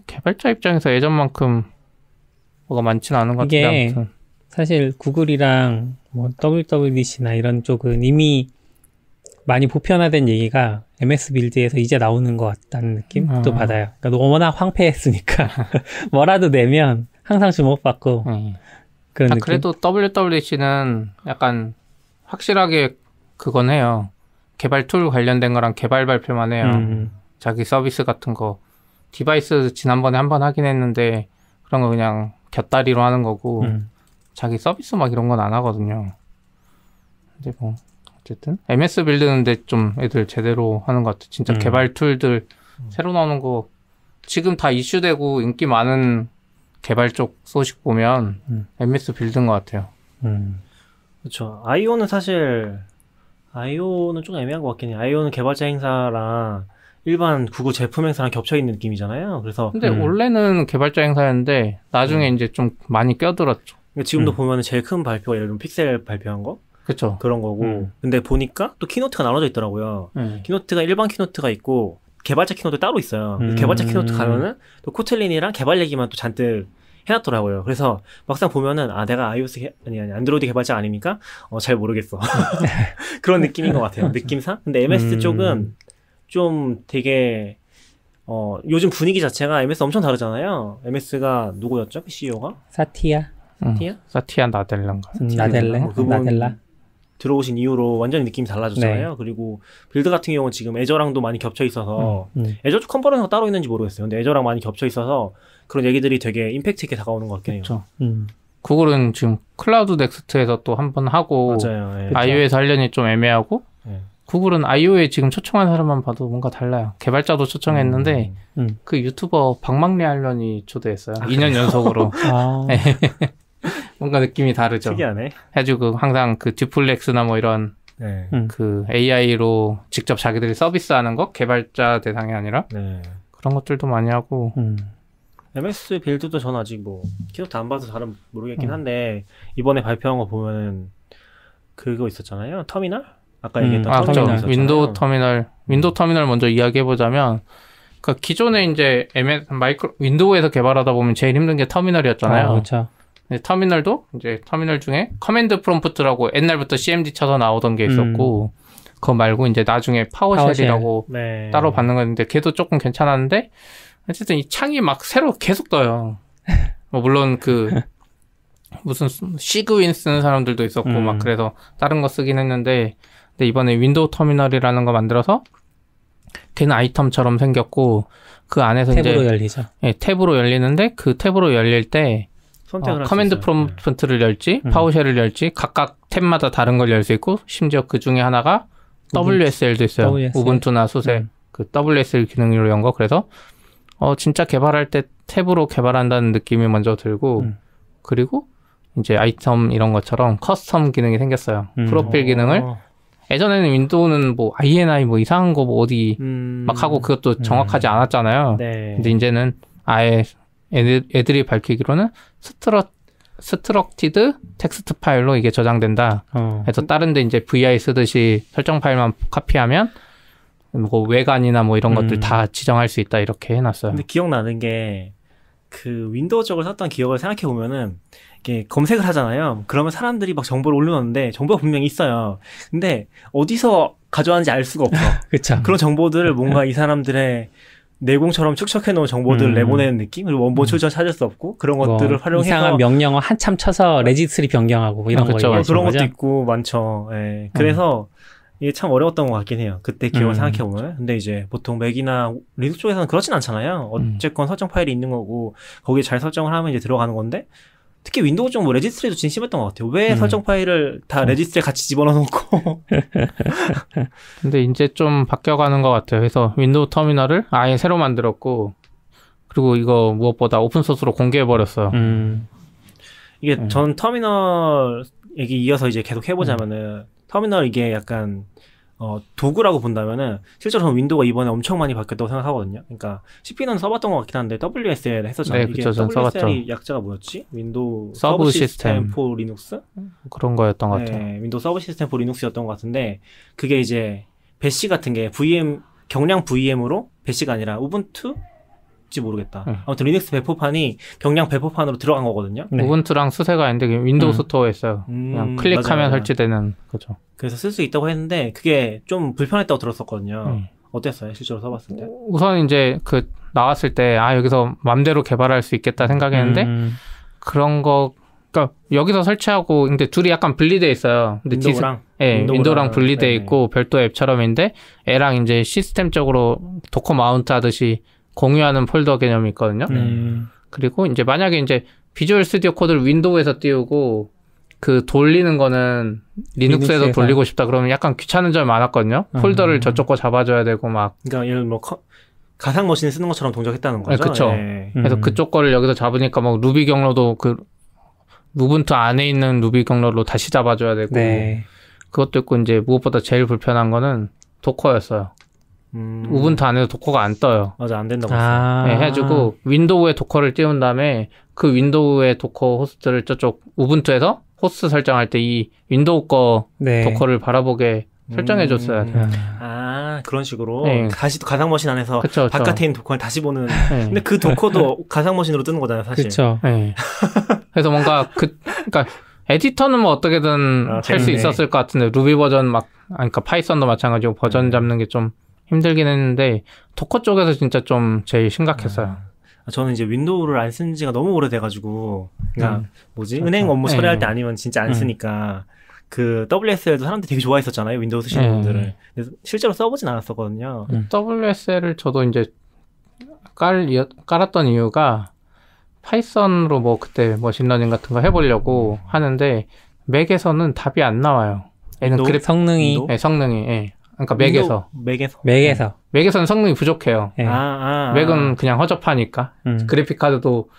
개발자 입장에서 예전만큼 뭐가 많지는 않은 것 같은데 이게 아무튼. 사실 구글이랑 뭐 WWDC나 이런 쪽은 이미 많이 보편화된 얘기가 MS 빌드에서 이제 나오는 것 같다는 느낌도 받아요. 그러니까 워낙 황폐했으니까 뭐라도 내면 항상 주목받고 그런 느낌. 그래도 WWDC는 약간 확실하게 그건 해요. 개발 툴 관련된 거랑 개발 발표만 해요. 자기 서비스 같은 거. 디바이스 지난번에 한번 하긴 했는데 그런 거 그냥 곁다리로 하는 거고 자기 서비스 막 이런 건 안 하거든요. 근데 뭐 어쨌든 MS 빌드는 근데 좀 애들 제대로 하는 것 같아. 진짜 개발 툴들 새로 나오는 거 지금 다 이슈되고 인기 많은 개발 쪽 소식 보면 MS 빌드인 것 같아요. 그렇죠. I/O는 사실 I/O는 좀 애매한 것 같긴 해요. I/O는 개발자 행사랑 일반 구글 제품 행사랑 겹쳐 있는 느낌이잖아요. 그래서 근데 원래는 개발자 행사였는데 나중에 이제 좀 많이 껴들었죠. 지금도 보면은 제일 큰 발표가 예를 들면 픽셀 발표한 거 그렇죠. 그런 거고. 근데 보니까 또 키노트가 나눠져 있더라고요. 키노트가 일반 키노트가 있고 개발자 키노트 따로 있어요. 개발자 키노트 가면은 또 코틀린이랑 개발 얘기만 또 잔뜩 해놨더라고요. 그래서 막상 보면은 내가 iOS 아니 안드로이드 개발자 아닙니까? 잘 모르겠어. 그런 느낌인 것 같아요. 느낌상. 근데 MS 쪽은 좀 되게 요즘 분위기 자체가 MS 엄청 다르잖아요. MS가 누구였죠? 그 CEO가? 사티아 사티아 나델라인가? 나델라 들어오신 이후로 완전히 느낌이 달라졌잖아요. 네. 그리고 빌드 같은 경우는 지금 애저랑도 많이 겹쳐 있어서 애저 쪽 컨퍼런스가 따로 있는지 모르겠어요. 근데 애저랑 많이 겹쳐 있어서 그런 얘기들이 되게 임팩트 있게 다가오는 것 같긴 해요. 그렇죠. 구글은 지금 클라우드 넥스트에서 또 한 번 하고 맞아요. 네. iOS 하려니 좀 애매하고 구글은 iO에 지금 초청한 사람만 봐도 뭔가 달라요. 개발자도 초청했는데 그 유튜버 박막래 하려니 초대했어요. 2년 연속으로. 네. 뭔가 느낌이 다르죠. 특이하네. 해주고 항상 그 듀플렉스나 뭐 이런 그 AI로 직접 자기들이 서비스하는 거 개발자 대상이 아니라 그런 것들도 많이 하고. MS 빌드도 전 아직 뭐 키노트 안 봐서 잘은 모르겠긴 한데 이번에 발표한 거 보면은 그거 있었잖아요. 터미널? 아까 얘기했던 터미널 있었잖아요. 윈도우 터미널 먼저 이야기해보자면 그러니까 기존에 이제 윈도우에서 개발하다 보면 제일 힘든 게 터미널이었잖아요. 그렇죠. 터미널도 이제 터미널 중에 커맨드 프롬프트라고 옛날부터 CMD 쳐서 나오던 게 있었고 그거 말고 이제 나중에 파워쉘이라고 따로 받는 거였는데 걔도 조금 괜찮았는데 어쨌든 이 창이 막 새로 계속 떠요. 뭐 물론 그 무슨 시그윈 쓰는 사람들도 있었고 막 그래서 다른 거 쓰긴 했는데 근데 이번에 윈도우 터미널이라는 거 만들어서 걔는 아이템처럼 생겼고 그 안에서 탭으로 이제 열리죠. 예, 탭으로 열리는데 그 탭으로 열릴 때 커맨드 프롬프트를 열지 파워쉘을 열지 각각 탭마다 다른 걸 열 수 있고 심지어 그 중에 하나가 WSL도 있어요. 우분투나 숫에 그 WSL 기능으로 연 거. 그래서 진짜 개발할 때 탭으로 개발한다는 느낌이 먼저 들고 그리고 이제 아이템 이런 것처럼 커스텀 기능이 생겼어요. 프로필 기능을 예전에는 윈도우는 뭐 INI 뭐 이상한 거 뭐 어디 막 하고 그것도 정확하지 않았잖아요. 근데 이제는 아예 애들이 밝히기로는 스트럭티드 텍스트 파일로 이게 저장된다. 그래서 다른데 이제 VI 쓰듯이 설정 파일만 카피하면 뭐 외관이나 뭐 이런 것들 다 지정할 수 있다 이렇게 해놨어요. 근데 기억나는 게 그 윈도우 쪽을 썼던 기억을 생각해 보면은 이게 검색을 하잖아요. 그러면 사람들이 막 정보를 올려놓는데 정보가 분명히 있어요. 근데 어디서 가져왔는지 알 수가 없어. 그쵸. 그런 정보들을 뭔가 이 사람들의 내공처럼 축적해놓은 정보들을 내보내는 느낌? 그리고 원본 출처 찾을 수 없고 그런 것들을 활용해서 이상한 명령어 한참 쳐서 레지스트리 변경하고 뭐 이런 거 그쵸, 그런 거죠? 것도 있고 많죠. 예. 그래서 이게 참 어려웠던 것 같긴 해요. 그때 기억을 생각해보면. 근데 이제 보통 맥이나 리눅스 쪽에서는 그렇진 않잖아요. 어쨌건 설정 파일이 있는 거고 거기에 잘 설정을 하면 이제 들어가는 건데 특히 윈도우 쪽 뭐 레지스트리도 진짜 심했던 것 같아요. 왜 설정 파일을 다 레지스트리에 같이 집어넣어놓고 근데 이제 좀 바뀌어가는 것 같아요. 그래서 윈도우 터미널을 아예 새로 만들었고 그리고 이거 무엇보다 오픈소스로 공개해버렸어요. 이게 전 터미널 얘기 이어서 이제 계속 해보자면은 터미널 이게 약간 도구라고 본다면은 실제로 저는 윈도우가 이번에 엄청 많이 바뀌었다고 생각하거든요. 그러니까 CP는 써봤던 것 같긴 한데 WSL 했었잖아요. 네, 이게 그쵸, 전 WSL이 써봤죠. 약자가 뭐였지? 윈도우 서브 시스템 시스템. 포 리눅스? 그런 거였던 것 같아요. 네, 윈도우 서브 시스템 포 리눅스였던 것 같은데 그게 이제 배시 같은 게 VM 경량 VM으로 배시가 아니라 우분투? 지 모르겠다. 아무튼 리눅스 배포판이 경량 배포판으로 들어간 거거든요. 네. 우분투랑 수세가 있는데 윈도우 스토어에 있어요. 그냥 클릭하면 맞아요. 설치되는 거죠. 그래서 쓸 수 있다고 했는데 그게 좀 불편했다고 들었었거든요. 어땠어요? 실제로 써봤을 때? 우선 이제 그 나왔을 때 여기서 맘대로 개발할 수 있겠다 생각했는데 그런 거 그러니까 여기서 설치하고 근데 둘이 약간 분리돼 있어요. 근데 윈도우랑 윈도우랑 분리돼 네. 있고 별도 앱처럼인데 애랑 이제 시스템적으로 도커 마운트 하듯이 공유하는 폴더 개념이 있거든요. 그리고 이제 만약에 이제 비주얼 스튜디오 코드를 윈도우에서 띄우고 그 돌리는 거는 리눅스에서 돌리고 싶다 그러면 약간 귀찮은 점이 많았거든요. 폴더를 저쪽 거 잡아줘야 되고 막. 그러니까 예를 뭐 가상 머신을 쓰는 것처럼 동작했다는 거죠. 네, 그쵸. 네. 그래서 그쪽 거를 여기서 잡으니까 막 루비 경로도 그 우분투 안에 있는 루비 경로로 다시 잡아줘야 되고. 네. 그것도 있고 이제 무엇보다 제일 불편한 거는 도커였어요. 우분투 안에서 도커가 안 떠요. 맞아, 안 된다고 했어요. 네, 해가지고 윈도우에 도커를 띄운 다음에 그 윈도우의 도커 호스트를 저쪽 우분투에서 호스트 설정할 때 이 윈도우 거 도커를 바라보게 설정해줬어야 돼요. 그런 식으로 네. 다시 또 가상 머신 안에서 그쵸. 바깥에 있는 도커를 다시 보는. 네. 근데 그 도커도 가상 머신으로 뜨는 거잖아요, 사실. 그렇죠. 네. 그래서 뭔가 그러니까 에디터는 뭐 어떻게든 할 수 있었을 것 같은데 루비 버전 그러니까 파이썬도 마찬가지고 버전 잡는 게 좀 힘들긴 했는데 도커 쪽에서 진짜 좀 제일 심각했어요. 저는 이제 윈도우를 안 쓴 지가 너무 오래돼가지고, 그러니까 은행 업무 처리할 때 아니면 진짜 안 쓰니까 그 WSL도 사람들이 되게 좋아했었잖아요, 윈도우 쓰시는 분들을. 그래서 실제로 써보진 않았었거든요. WSL을 저도 이제 깔았던 이유가 파이썬으로 뭐 그때 머신러닝 같은 거 해보려고 하는데 맥에서는 답이 안 나와요. 얘는 성능이 네, 성능이. 예. 그러니까 맥에서. 맥에서는 성능이 부족해요. 네. 맥은 그냥 허접하니까. 그래픽 카드도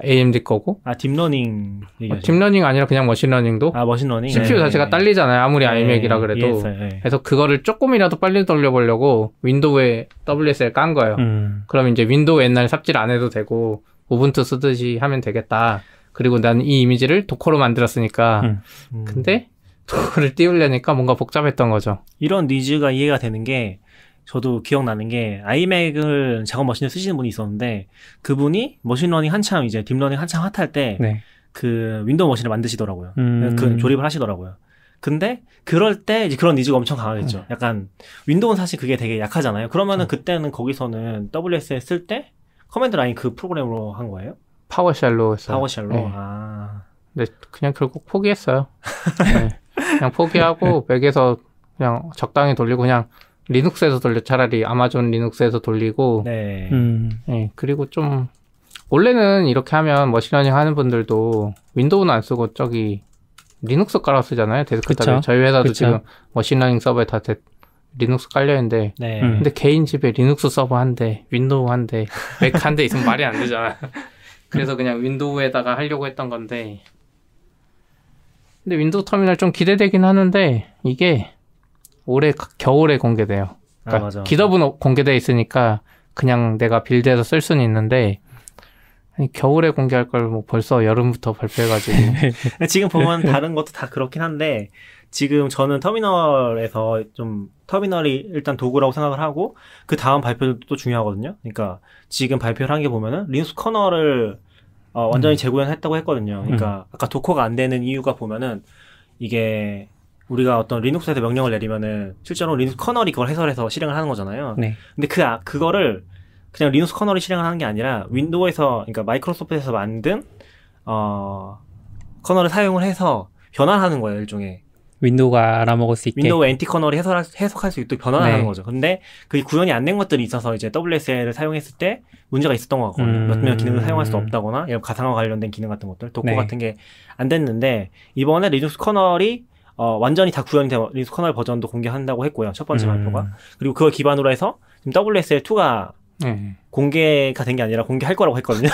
AMD 거고. 딥러닝 얘기하죠. 딥러닝 아니라 그냥 머신러닝도. 머신러닝. CPU 자체가 딸리잖아요. 아무리 iMac이라 그래도. 그래서 그거를 조금이라도 빨리 돌려보려고 윈도우에 WSL 깐 거예요. 그럼 이제 윈도우 옛날 삽질 안 해도 되고 우분투 쓰듯이 하면 되겠다. 그리고 난 이 이미지를 도커로 만들었으니까. 근데 도커를 띄우려니까 뭔가 복잡했던 거죠. 이런 니즈가 이해가 되는 게 저도 기억나는 게 iMac을 작업 머신을 쓰시는 분이 있었는데 그분이 머신러닝 한참 이제 딥러닝 한참 핫할 때 그 윈도우 머신을 만드시더라고요. 그 조립을 하시더라고요. 근데 그럴 때 이제 그런 니즈가 엄청 강하겠죠. 약간 윈도우는 사실 그게 되게 약하잖아요. 그러면은 그때는 거기서는 WSL 쓸 때 커맨드 라인 그 프로그램으로 한 거예요? 파워쉘로 했어요. 파워쉘로? 네. 근데 그냥 결국 포기했어요. 네. 그냥 포기하고 맥에서 그냥 적당히 돌리고 그냥 리눅스에서 차라리 아마존 리눅스에서 돌리고 네. 네. 그리고 좀 원래는 이렇게 하면 머신러닝 하는 분들도 윈도우는 안 쓰고 저기 리눅스 깔아 쓰잖아요. 데스크탑에. 저희 회사도 지금 머신러닝 서버에 다 리눅스 깔려있는데 근데 개인 집에 리눅스 서버 한 대, 윈도우 한 대, 맥 한 대 있으면 말이 안 되잖아. 그래서 그냥 윈도우에다가 하려고 했던 건데 근데 윈도우 터미널 좀 기대되긴 하는데 이게 올해 겨울에 공개돼요. 그러니까 기더분 공개돼 있으니까 그냥 내가 빌드해서 쓸 수는 있는데 아니, 겨울에 공개할 걸 뭐 벌써 여름부터 발표해가지고 지금 보면 다른 것도 다 그렇긴 한데 지금 저는 터미널에서 좀 터미널이 일단 도구라고 생각을 하고 그 다음 발표도 중요하거든요. 그러니까 지금 발표를 한 게 보면은 리눅스 커널을 완전히 재구현했다고 했거든요. 그러니까 아까 도커가 안 되는 이유가 보면은 이게 우리가 어떤 리눅스에서 명령을 내리면은 실제로 리눅스 커널이 그걸 해설해서 실행을 하는 거잖아요. 네. 근데 그거를 그냥 리눅스 커널이 실행을 하는 게 아니라 윈도우에서 그러니까 마이크로소프트에서 만든 커널을 사용을 해서 변환하는 거예요, 일종의. 윈도우가 알아먹을 수 있게. 윈도우 엔티 커널이 해석할 수 있도록 변환을 네. 하는 거죠. 근데 그게 구현이 안 된 것들이 있어서 이제 WSL을 사용했을 때 문제가 있었던 것 같거든요. 몇몇 기능을 사용할 수 없다거나 이런 가상화 관련된 기능 같은 것들, 도커 네. 같은 게 안 됐는데 이번에 리눅스 커널이 완전히 다 구현이 된 리눅스 커널 버전도 공개한다고 했고요. 첫 번째 발표가. 그리고 그걸 기반으로 해서 지금 WSL2가 공개가 된 게 아니라 공개할 거라고 했거든요.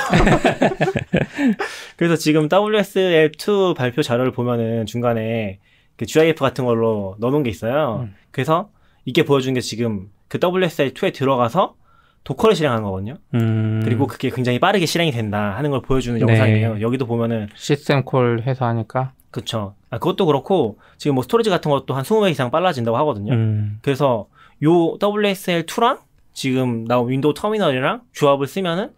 그래서 지금 WSL2 발표 자료를 보면은 중간에 그 GIF 같은 걸로 넣어놓은 게 있어요. 그래서 이게 보여준 게 지금 그 WSL2에 들어가서 도커를 실행한 거거든요. 그리고 그게 굉장히 빠르게 실행이 된다 하는 걸 보여주는 영상이에요. 여기도 보면은 시스템 콜 해서 하니까. 그쵸. 그것도 그렇고 지금 뭐 스토리지 같은 것도 한 20배 이상 빨라진다고 하거든요. 그래서 요 WSL2랑 지금 나온 윈도우 터미널이랑 조합을 쓰면은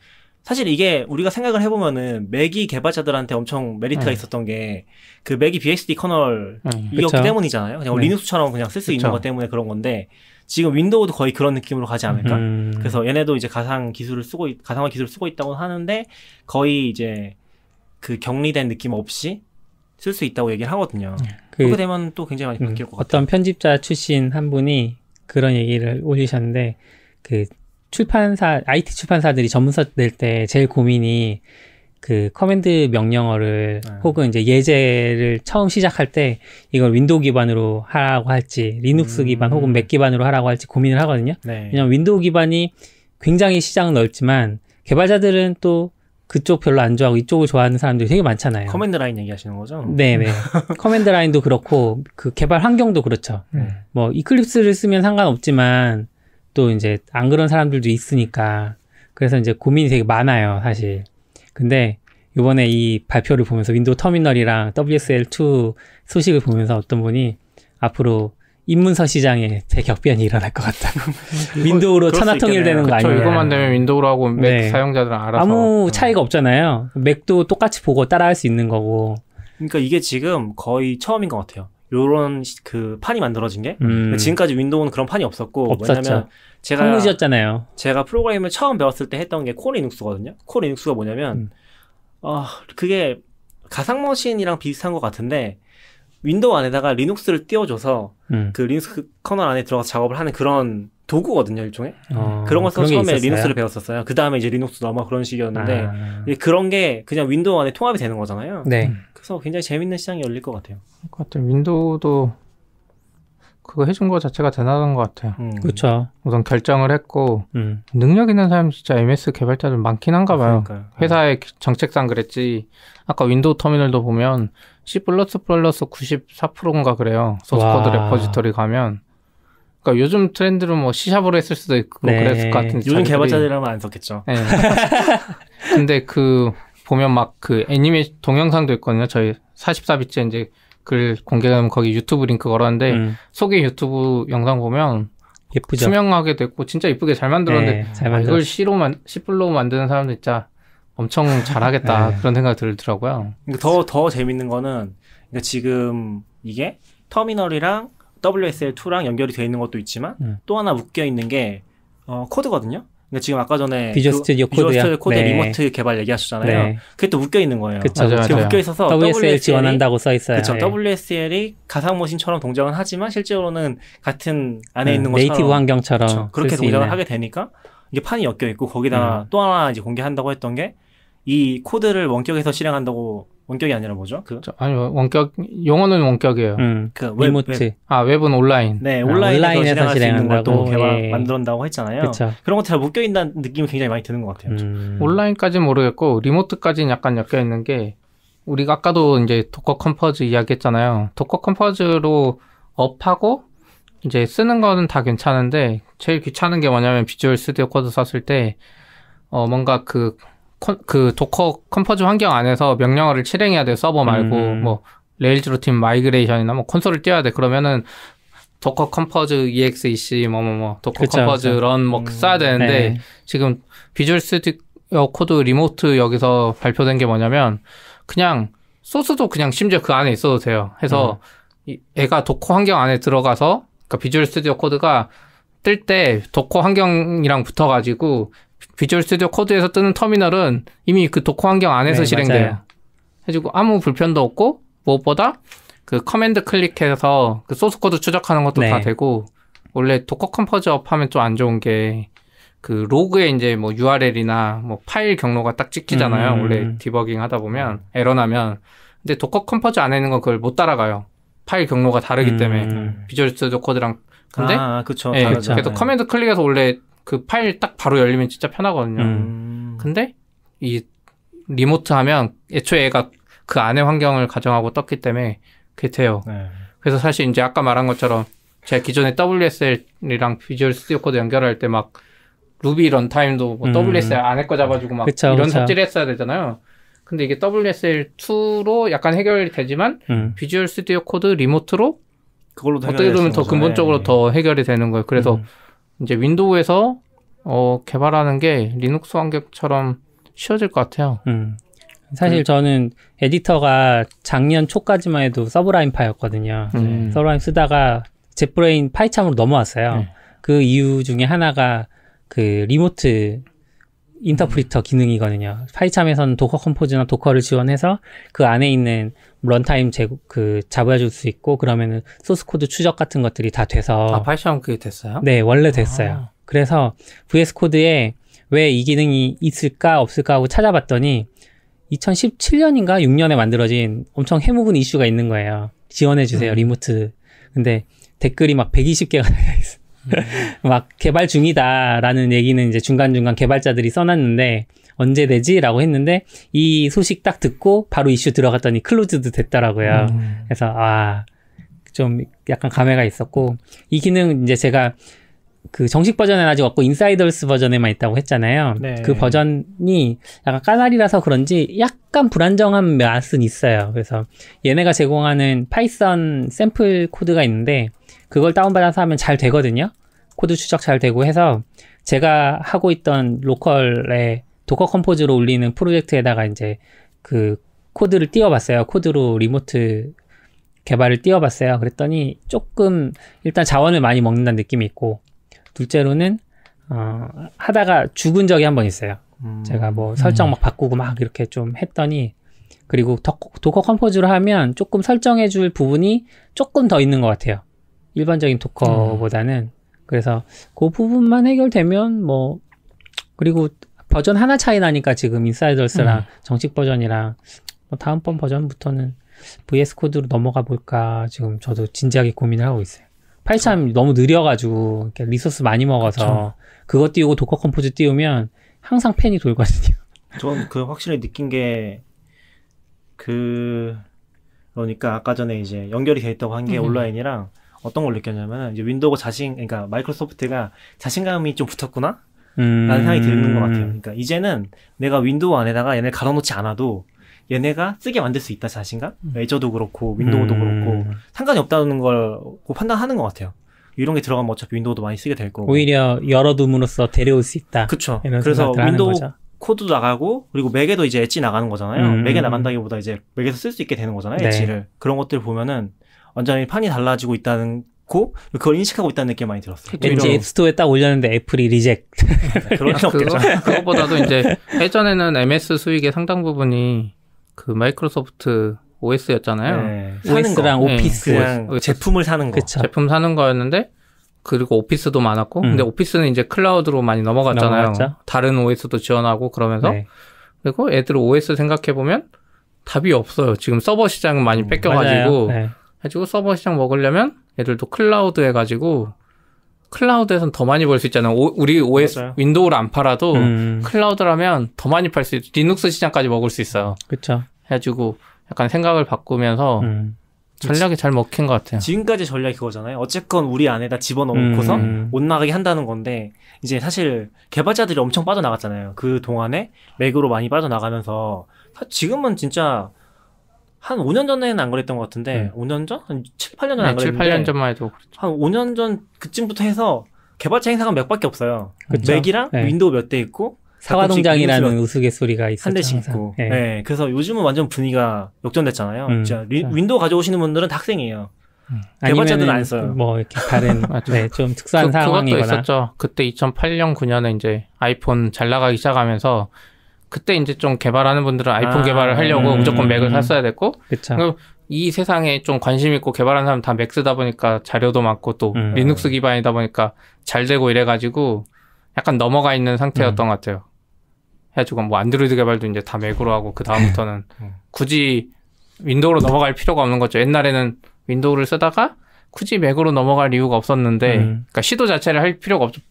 사실 이게 우리가 생각을 해보면은 맥이 개발자들한테 엄청 메리트가 있었던 게 그 맥이 BSD 커널이었기 때문이잖아요. 그냥 리눅스처럼 그냥 쓸 수 있는 것 때문에 그런 건데 지금 윈도우도 거의 그런 느낌으로 가지 않을까? 그래서 얘네도 이제 가상화 기술을 쓰고 있다고 하는데 거의 이제 그 격리된 느낌 없이 쓸 수 있다고 얘기를 하거든요. 그렇게 되면 또 굉장히 많이 바뀔 것 같아요. 어떤 편집자 출신 한 분이 그런 얘기를 올리셨는데 그 IT 출판사들이 전문서 낼 때 제일 고민이 그 커맨드 명령어를 혹은 이제 예제를 처음 시작할 때 이걸 윈도우 기반으로 하라고 할지 리눅스 기반 혹은 맥 기반으로 하라고 할지 고민을 하거든요. 왜냐면 윈도우 기반이 굉장히 시장은 넓지만 개발자들은 또 그쪽 별로 안 좋아하고 이쪽을 좋아하는 사람들이 되게 많잖아요. 커맨드 라인 얘기하시는 거죠? 네네. 커맨드 라인도 그렇고 그 개발 환경도 그렇죠. 뭐 이클립스를 쓰면 상관없지만 또 이제 안 그런 사람들도 있으니까 그래서 이제 고민이 되게 많아요, 사실. 근데 이번에 이 발표를 보면서 윈도우 터미널이랑 WSL2 소식을 보면서 어떤 분이 앞으로 입문서 시장에 대격변이 일어날 것 같다고. 윈도우로 천하통일되는 거 아니냐. 이거만 되면 윈도우로 하고 맥 사용자들은 알아서. 아무 차이가 없잖아요. 맥도 똑같이 보고 따라할 수 있는 거고. 그러니까 이게 지금 거의 처음인 것 같아요. 요런 그 판이 만들어진 게 지금까지 윈도우는 그런 판이 없었고 없었죠. 왜냐면 항무지였잖아요. 제가 프로그램을 처음 배웠을 때 했던 게 코 리눅스거든요. 코 리눅스가 뭐냐면 그게 가상머신이랑 비슷한 것 같은데 윈도우 안에다가 리눅스를 띄워줘서 그 리눅스 커널 안에 들어가서 작업을 하는 그런 도구거든요, 일종의. 그런 거 써서 처음에 리눅스를 배웠었어요. 그 다음에 이제 리눅스 넘어 그런 식이었는데 그런 게 그냥 윈도우 안에 통합이 되는 거잖아요. 네. 그래서 굉장히 재밌는 시장이 열릴 것 같아요. 윈도우도 그거 해준 거 자체가 대단한 것 같아요. 그렇죠. 우선 결정을 했고 능력 있는 사람 진짜 MS 개발자들 많긴 한가 봐요. 회사의 정책상 그랬지. 아까 윈도우 터미널도 보면 C++ 94%인가 그래요. 소스코드 레포지터리 가면. 그러니까 요즘 트렌드로 뭐 C샵으로 했을 수도 있고 그랬을 것 같은데 요즘 개발자들이라면 안 썼겠죠. 네. 근데 그 보면 막 그 동영상도 있거든요. 저희 44비트 이제 글 공개하면 거기 유튜브 링크 걸었는데 소개 유튜브 영상 보면 예쁘죠. 투명하게 됐고 진짜 이쁘게 잘 만들었는데 이걸 C로 만드는 사람도 진짜 엄청 잘하겠다 그런 생각이 들더라고요. 더 재밌는 거는 그러니까 지금 이게 터미널이랑 WSL2랑 연결이 되어 있는 것도 있지만 또 하나 묶여 있는 게 코드거든요. 그러니까 지금 아까 전에 비주얼 스튜디오 코드 리모트 개발 얘기하셨잖아요. 그게 또 묶여 있는 거예요. 그쵸. 지금 묶여 있어서 WSL 지원한다고 써 있어요. 그렇죠. WSL이 가상머신처럼 동작은 하지만 실제로는 같은 안에 있는 것처럼 네이티브 환경처럼 그렇죠. 그렇게 동작을 하게 되니까 이게 판이 엮여 있고 거기다가 또 하나 이제 공개한다고 했던 게 이 코드를 원격에서 실행한다고. 원격이 아니라 뭐죠? 아니 원격 용어는 원격이에요. 그 리모트. 웹은 온라인. 네, 온라인에서 실행한다고 만든다고 했잖아요. 그쵸. 그런 것들 잘 묶여 있는 느낌이 굉장히 많이 드는 것 같아요. 온라인까지는 모르겠고 리모트까지는 약간 엮여 있는 게 우리가 아까도 이제 도커 컴포즈 이야기했잖아요. 도커 컴포즈로 업하고 이제 쓰는 거는 다 괜찮은데 제일 귀찮은 게 뭐냐면 비주얼 스튜디오 코드 썼을 때 뭔가 그 도커 컴포즈 환경 안에서 명령어를 실행해야 돼. 서버 말고 뭐 레일즈 루틴 마이그레이션이나 뭐 콘솔을 띄워야 돼. 그러면은 도커 컴포즈 exec 도커 컴포즈 런 뭐 써야 되는데 지금 비주얼 스튜디오 코드 리모트 여기서 발표된 게 뭐냐면 그냥 소스도 그냥 심지어 그 안에 있어도 돼요. 해서 애가 도커 환경 안에 들어가서 그러니까 비주얼 스튜디오 코드가 뜰 때 도커 환경이랑 붙어가지고 비주얼 스튜디오 코드에서 뜨는 터미널은 이미 그 도커 환경 안에서 네, 실행돼요. 맞아요. 해가지고 아무 불편도 없고 무엇보다 그 커맨드 클릭해서 그 소스 코드 추적하는 것도 네. 다 되고 원래 도커 컴포즈업 하면 좀 안 좋은 게 그 로그에 이제 뭐 URL이나 뭐 파일 경로가 딱 찍히잖아요. 원래 디버깅 하다 보면 에러 나면 근데 도커 컴포즈 안에 있는 건 그걸 못 따라가요. 파일 경로가 다르기 때문에 비주얼 스튜디오 코드랑 근데 그쵸. 네, 다르죠. 그래서 네. 커맨드 클릭해서 원래 그 파일 딱 바로 열리면 진짜 편하거든요. 근데 이 리모트 하면 애초에 얘가 그 안에 환경을 가정하고 떴기 때문에 그게 돼요. 네. 그래서 사실 이제 아까 말한 것처럼 제가 기존에 WSL이랑 비주얼 스튜디오 코드 연결할 때 막 루비 런타임도 뭐 WSL 안에 거 잡아주고 막 그쵸, 이런 그쵸. 삽질을 했어야 되잖아요. 근데 이게 WSL2로 약간 해결이 되지만 비주얼 스튜디오 코드 리모트로 그걸로도 어떻게 보면 더 근본적으로 더 해결이 되는 거예요. 그래서 이제 윈도우에서 개발하는 게 리눅스 환경처럼 쉬워질 것 같아요. 사실 저는 에디터가 작년 초까지만 해도 서브라임파였거든요. 서브라임 쓰다가 젯브레인 파이참으로 넘어왔어요. 네. 그 이유 중에 하나가 그 리모트 인터프리터 기능이거든요. 파이참에서는 도커 컴포즈나 도커를 지원해서 그 안에 있는 런타임 잡아줄 수 있고 그러면은 소스 코드 추적 같은 것들이 다 돼서 파이썬 그게 됐어요? 네, 원래 됐어요. 그래서 VS 코드에 왜 이 기능이 있을까 없을까 하고 찾아봤더니 2017년인가 6년에 만들어진 엄청 해묵은 이슈가 있는 거예요. 지원해주세요, 리모트. 근데 댓글이 막 120개가 달려있어요. 막 개발 중이다라는 얘기는 이제 중간중간 개발자들이 써놨는데 언제 되지? 라고 했는데 이 소식 딱 듣고 바로 이슈 들어갔더니 클로즈드 됐더라고요. 그래서 좀 약간 감회가 있었고 이 기능 이제 제가 그 정식 버전은 아직 없고 인사이더스 버전에만 있다고 했잖아요. 네. 그 버전이 약간 까나리라서 그런지 약간 불안정한 맛은 있어요. 그래서 얘네가 제공하는 파이썬 샘플 코드가 있는데 그걸 다운받아서 하면 잘 되거든요. 코드 추적 잘 되고 해서 제가 하고 있던 로컬에 도커 컴포즈로 올리는 프로젝트에다가 이제 그 코드를 띄워봤어요. 코드로 리모트 개발을 띄워봤어요. 그랬더니 조금 일단 자원을 많이 먹는다는 느낌이 있고 둘째로는 하다가 죽은 적이 한 번 있어요. 제가 뭐 설정 막 바꾸고 막 이렇게 좀 했더니 그리고 도커 컴포즈로 하면 조금 설정해줄 부분이 조금 더 있는 것 같아요. 일반적인 도커보다는. 그래서 그 부분만 해결되면 뭐 그리고 버전 하나 차이 나니까 지금 인사이더스랑 정식 버전이랑 뭐 다음번 버전부터는 VS 코드로 넘어가 볼까 지금 저도 진지하게 고민을 하고 있어요. 파이참 너무 느려가지고 이렇게 리소스 많이 먹어서 그거 띄우고 도커 컴포즈 띄우면 항상 팬이 돌거든요. 전 그 확실히 느낀 게 그러니까 아까 전에 이제 연결이 돼 있다고 한 게 온라인이랑 어떤 걸 느꼈냐면 이제 윈도우가 그러니까 마이크로소프트가 자신감이 좀 붙었구나 라는 생각이 드는 것 같아요. 그러니까 이제는 내가 윈도우 안에다가 얘네를 갈아놓지 않아도 얘네가 쓰게 만들 수 있다 자신감? 에저도 그렇고 윈도우도 그렇고 상관이 없다는 걸 판단하는 것 같아요. 이런 게 들어가면 어차피 윈도우도 많이 쓰게 될 거고 오히려 열어둠으로써 데려올 수 있다. 그쵸. 이런 그래서 생각들 하는 윈도우 거죠. 코드도 나가고 그리고 맥에도 이제 엣지 나가는 거잖아요. 맥에 나간다기보다 이제 맥에서 쓸 수 있게 되는 거잖아요. 네. 엣지를. 그런 것들 보면은 완전히 판이 달라지고 있다는 거 그걸 인식하고 있다는 느낌 많이 들었어요. 왠지 앱스토어에 딱 올렸는데 애플이 리젝. 그럴 리 없겠죠. 그것보다도 이제 예전에는 MS 수익의 상당 부분이 그 마이크로소프트 OS였잖아요. 네. 사는 OS랑 거. 오피스. 그냥 제품을 사는 거. 그쵸. 제품 사는 거였는데 그리고 오피스도 많았고 근데 오피스는 이제 클라우드로 많이 넘어갔잖아요. 넘어갔죠. 다른 OS도 지원하고 그러면서 네. 그리고 애들 OS 생각해보면 답이 없어요. 지금 서버 시장은 많이 뺏겨가지고 맞아요. 네. 해가지고 서버 시장 먹으려면 애들도 클라우드 해가지고 클라우드에선 더 많이 벌 수 있잖아요. 우리 OS 맞아요. 윈도우를 안 팔아도 클라우드라면 더 많이 팔 수 있어요. 리눅스 시장까지 먹을 수 있어요. 그쵸. 해가지고 약간 생각을 바꾸면서 전략이 잘 먹힌 것 같아요. 지금까지 전략이 그거잖아요. 어쨌건 우리 안에다 집어넣고서 못 나가게 한다는 건데 이제 사실 개발자들이 엄청 빠져나갔잖아요. 그 동안에 맥으로 많이 빠져나가면서 지금은 진짜 한 5년 전에는 안 그랬던 것 같은데 5년 전? 한 7, 8년 전에 안 네, 7, 그랬는데 8년 전만 해도 그렇죠. 한 5년 전 그쯤부터 해서 개발자 행사가 몇 밖에 없어요. 그쵸. 맥이랑 네. 윈도우 몇 대 있고 사과동장이라는 우스갯소리가 있었죠. 한 대씩 항상. 있고. 네. 네. 그래서 요즘은 완전 분위기가 역전됐잖아요. 진짜 윈도우 가져오시는 분들은 다 학생이에요. 개발자들은 아니면은 안 써요. 뭐 이렇게 다른 네, 좀 특수한 상황이거나. 그것도 있었죠. 그때 2008년 9년에 이제 아이폰 잘 나가기 시작하면서 그때 이제 좀 개발하는 분들은 아이폰 개발을 하려고 무조건 맥을 샀어야 됐고, 그쵸. 이 세상에 좀 관심 있고 개발하는 사람 다 맥 쓰다 보니까 자료도 많고 또 리눅스 기반이다 보니까 잘 되고 이래가지고 약간 넘어가 있는 상태였던 것 같아요. 해가지고 뭐 안드로이드 개발도 이제 다 맥으로 하고 그 다음부터는 굳이 윈도우로 넘어갈 필요가 없는 거죠. 옛날에는 윈도우를 쓰다가 굳이 맥으로 넘어갈 이유가 없었는데, 그러니까 시도 자체를 할 필요가 없죠.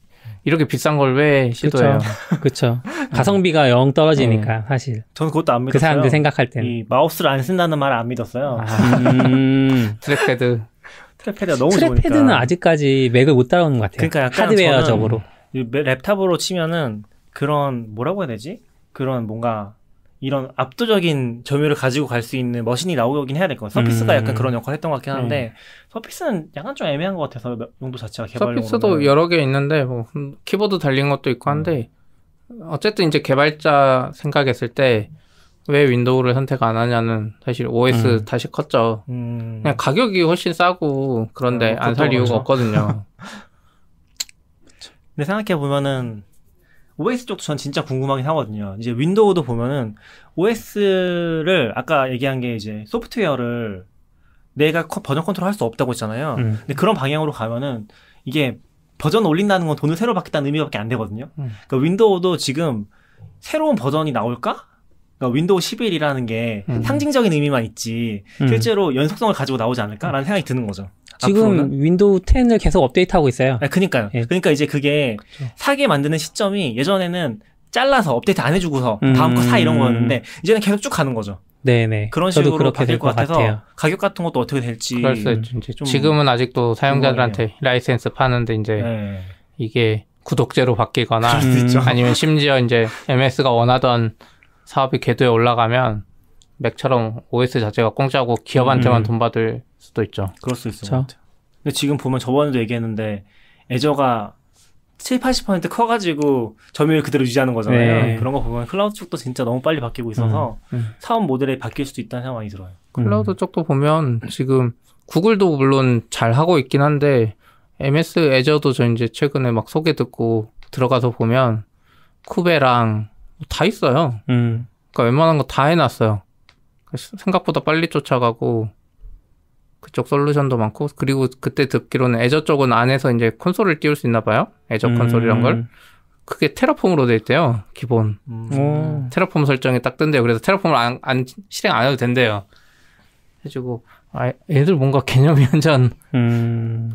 이렇게 비싼 걸 왜 시도해요? 그렇죠. 가성비가 영 떨어지니까 사실. 저는 그것도 안 믿었어요. 그 사람들 생각할 때는. 이 마우스를 안 쓴다는 말을 안 믿었어요. 트랙패드. 트랙패드가 너무 좋으니까. 트랙패드는 아직까지 맥을 못 따라오는 것 같아요. 그러니까 약간 하드웨어적으로. 랩탑으로 치면은 그런 뭐라고 해야 되지? 그런 뭔가 이런 압도적인 점유율을 가지고 갈 수 있는 머신이 나오긴 해야 될 것 같아요. 서피스가 약간 그런 역할을 했던 것 같긴 한데 서피스는 약간 좀 애매한 것 같아서 용도 자체가 개발용으로. 서피스도 여러 개 있는데 뭐 키보드 달린 것도 있고 한데 어쨌든 이제 개발자 생각했을 때 왜 윈도우를 선택 안 하냐는 사실 OS 탓이 컸죠. 그냥 가격이 훨씬 싸고 그런데 안 살 이유가 없거든요. 근데 생각해 보면은 OS 쪽도 전 진짜 궁금하긴 하거든요. 이제 윈도우도 보면은 OS를 아까 얘기한 게 이제 소프트웨어를 내가 버전 컨트롤 할 수 없다고 했잖아요. 근데 그런 방향으로 가면은 이게 버전 올린다는 건 돈을 새로 받겠다는 의미밖에 안 되거든요. 그러니까 윈도우도 지금 새로운 버전이 나올까? 그러니까 윈도우 11이라는 게 상징적인 의미만 있지 실제로 연속성을 가지고 나오지 않을까라는 생각이 드는 거죠. 지금 앞으로는? 윈도우 10을 계속 업데이트하고 있어요. 아, 그니까요. 예. 그러니까 이제 그게 사게 만드는 시점이 예전에는 잘라서 업데이트 안 해주고서 다음 거 사 이런 거였는데 이제는 계속 쭉 가는 거죠. 네네. 그런 저도 식으로 그렇게 바뀔 될 것 것 같아서 같아요. 가격 같은 것도 어떻게 될지. 그럴 수 있죠. 이제 좀 지금은 아직도 사용자들한테 라이센스 파는데 이제 네. 이게 구독제로 바뀌거나 그럴 수 있죠. 아니면 심지어 이제 MS가 원하던 사업이 궤도에 올라가면 맥처럼 OS 자체가 공짜고 기업한테만 돈 받을 수도 있죠. 그럴 수 있을 그쵸. 것 같아요. 근데 지금 보면 저번에도 얘기했는데 애저가 70-80% 커가지고 점유율 그대로 유지하는 거잖아요. 네. 그런 거 보면 클라우드 쪽도 진짜 너무 빨리 바뀌고 있어서 사업 모델이 바뀔 수도 있다는 생각이 들어요. 클라우드 쪽도 보면 지금 구글도 물론 잘 하고 있긴 한데 MS 애저도 저 이제 최근에 막 소개 듣고 들어가서 보면 쿠베랑 다 있어요. 그러니까 웬만한 거 다 해놨어요. 생각보다 빨리 쫓아가고 그쪽 솔루션도 많고 그리고 그때 듣기로는 애저 쪽은 안에서 이제 콘솔을 띄울 수 있나 봐요. 애저 콘솔 이런 걸. 그게 테라폼으로 돼 있대요. 기본. 테라폼 설정이 딱 뜬대요. 그래서 테라폼을 실행 안 해도 된대요. 해주고 애들 뭔가 개념이 완전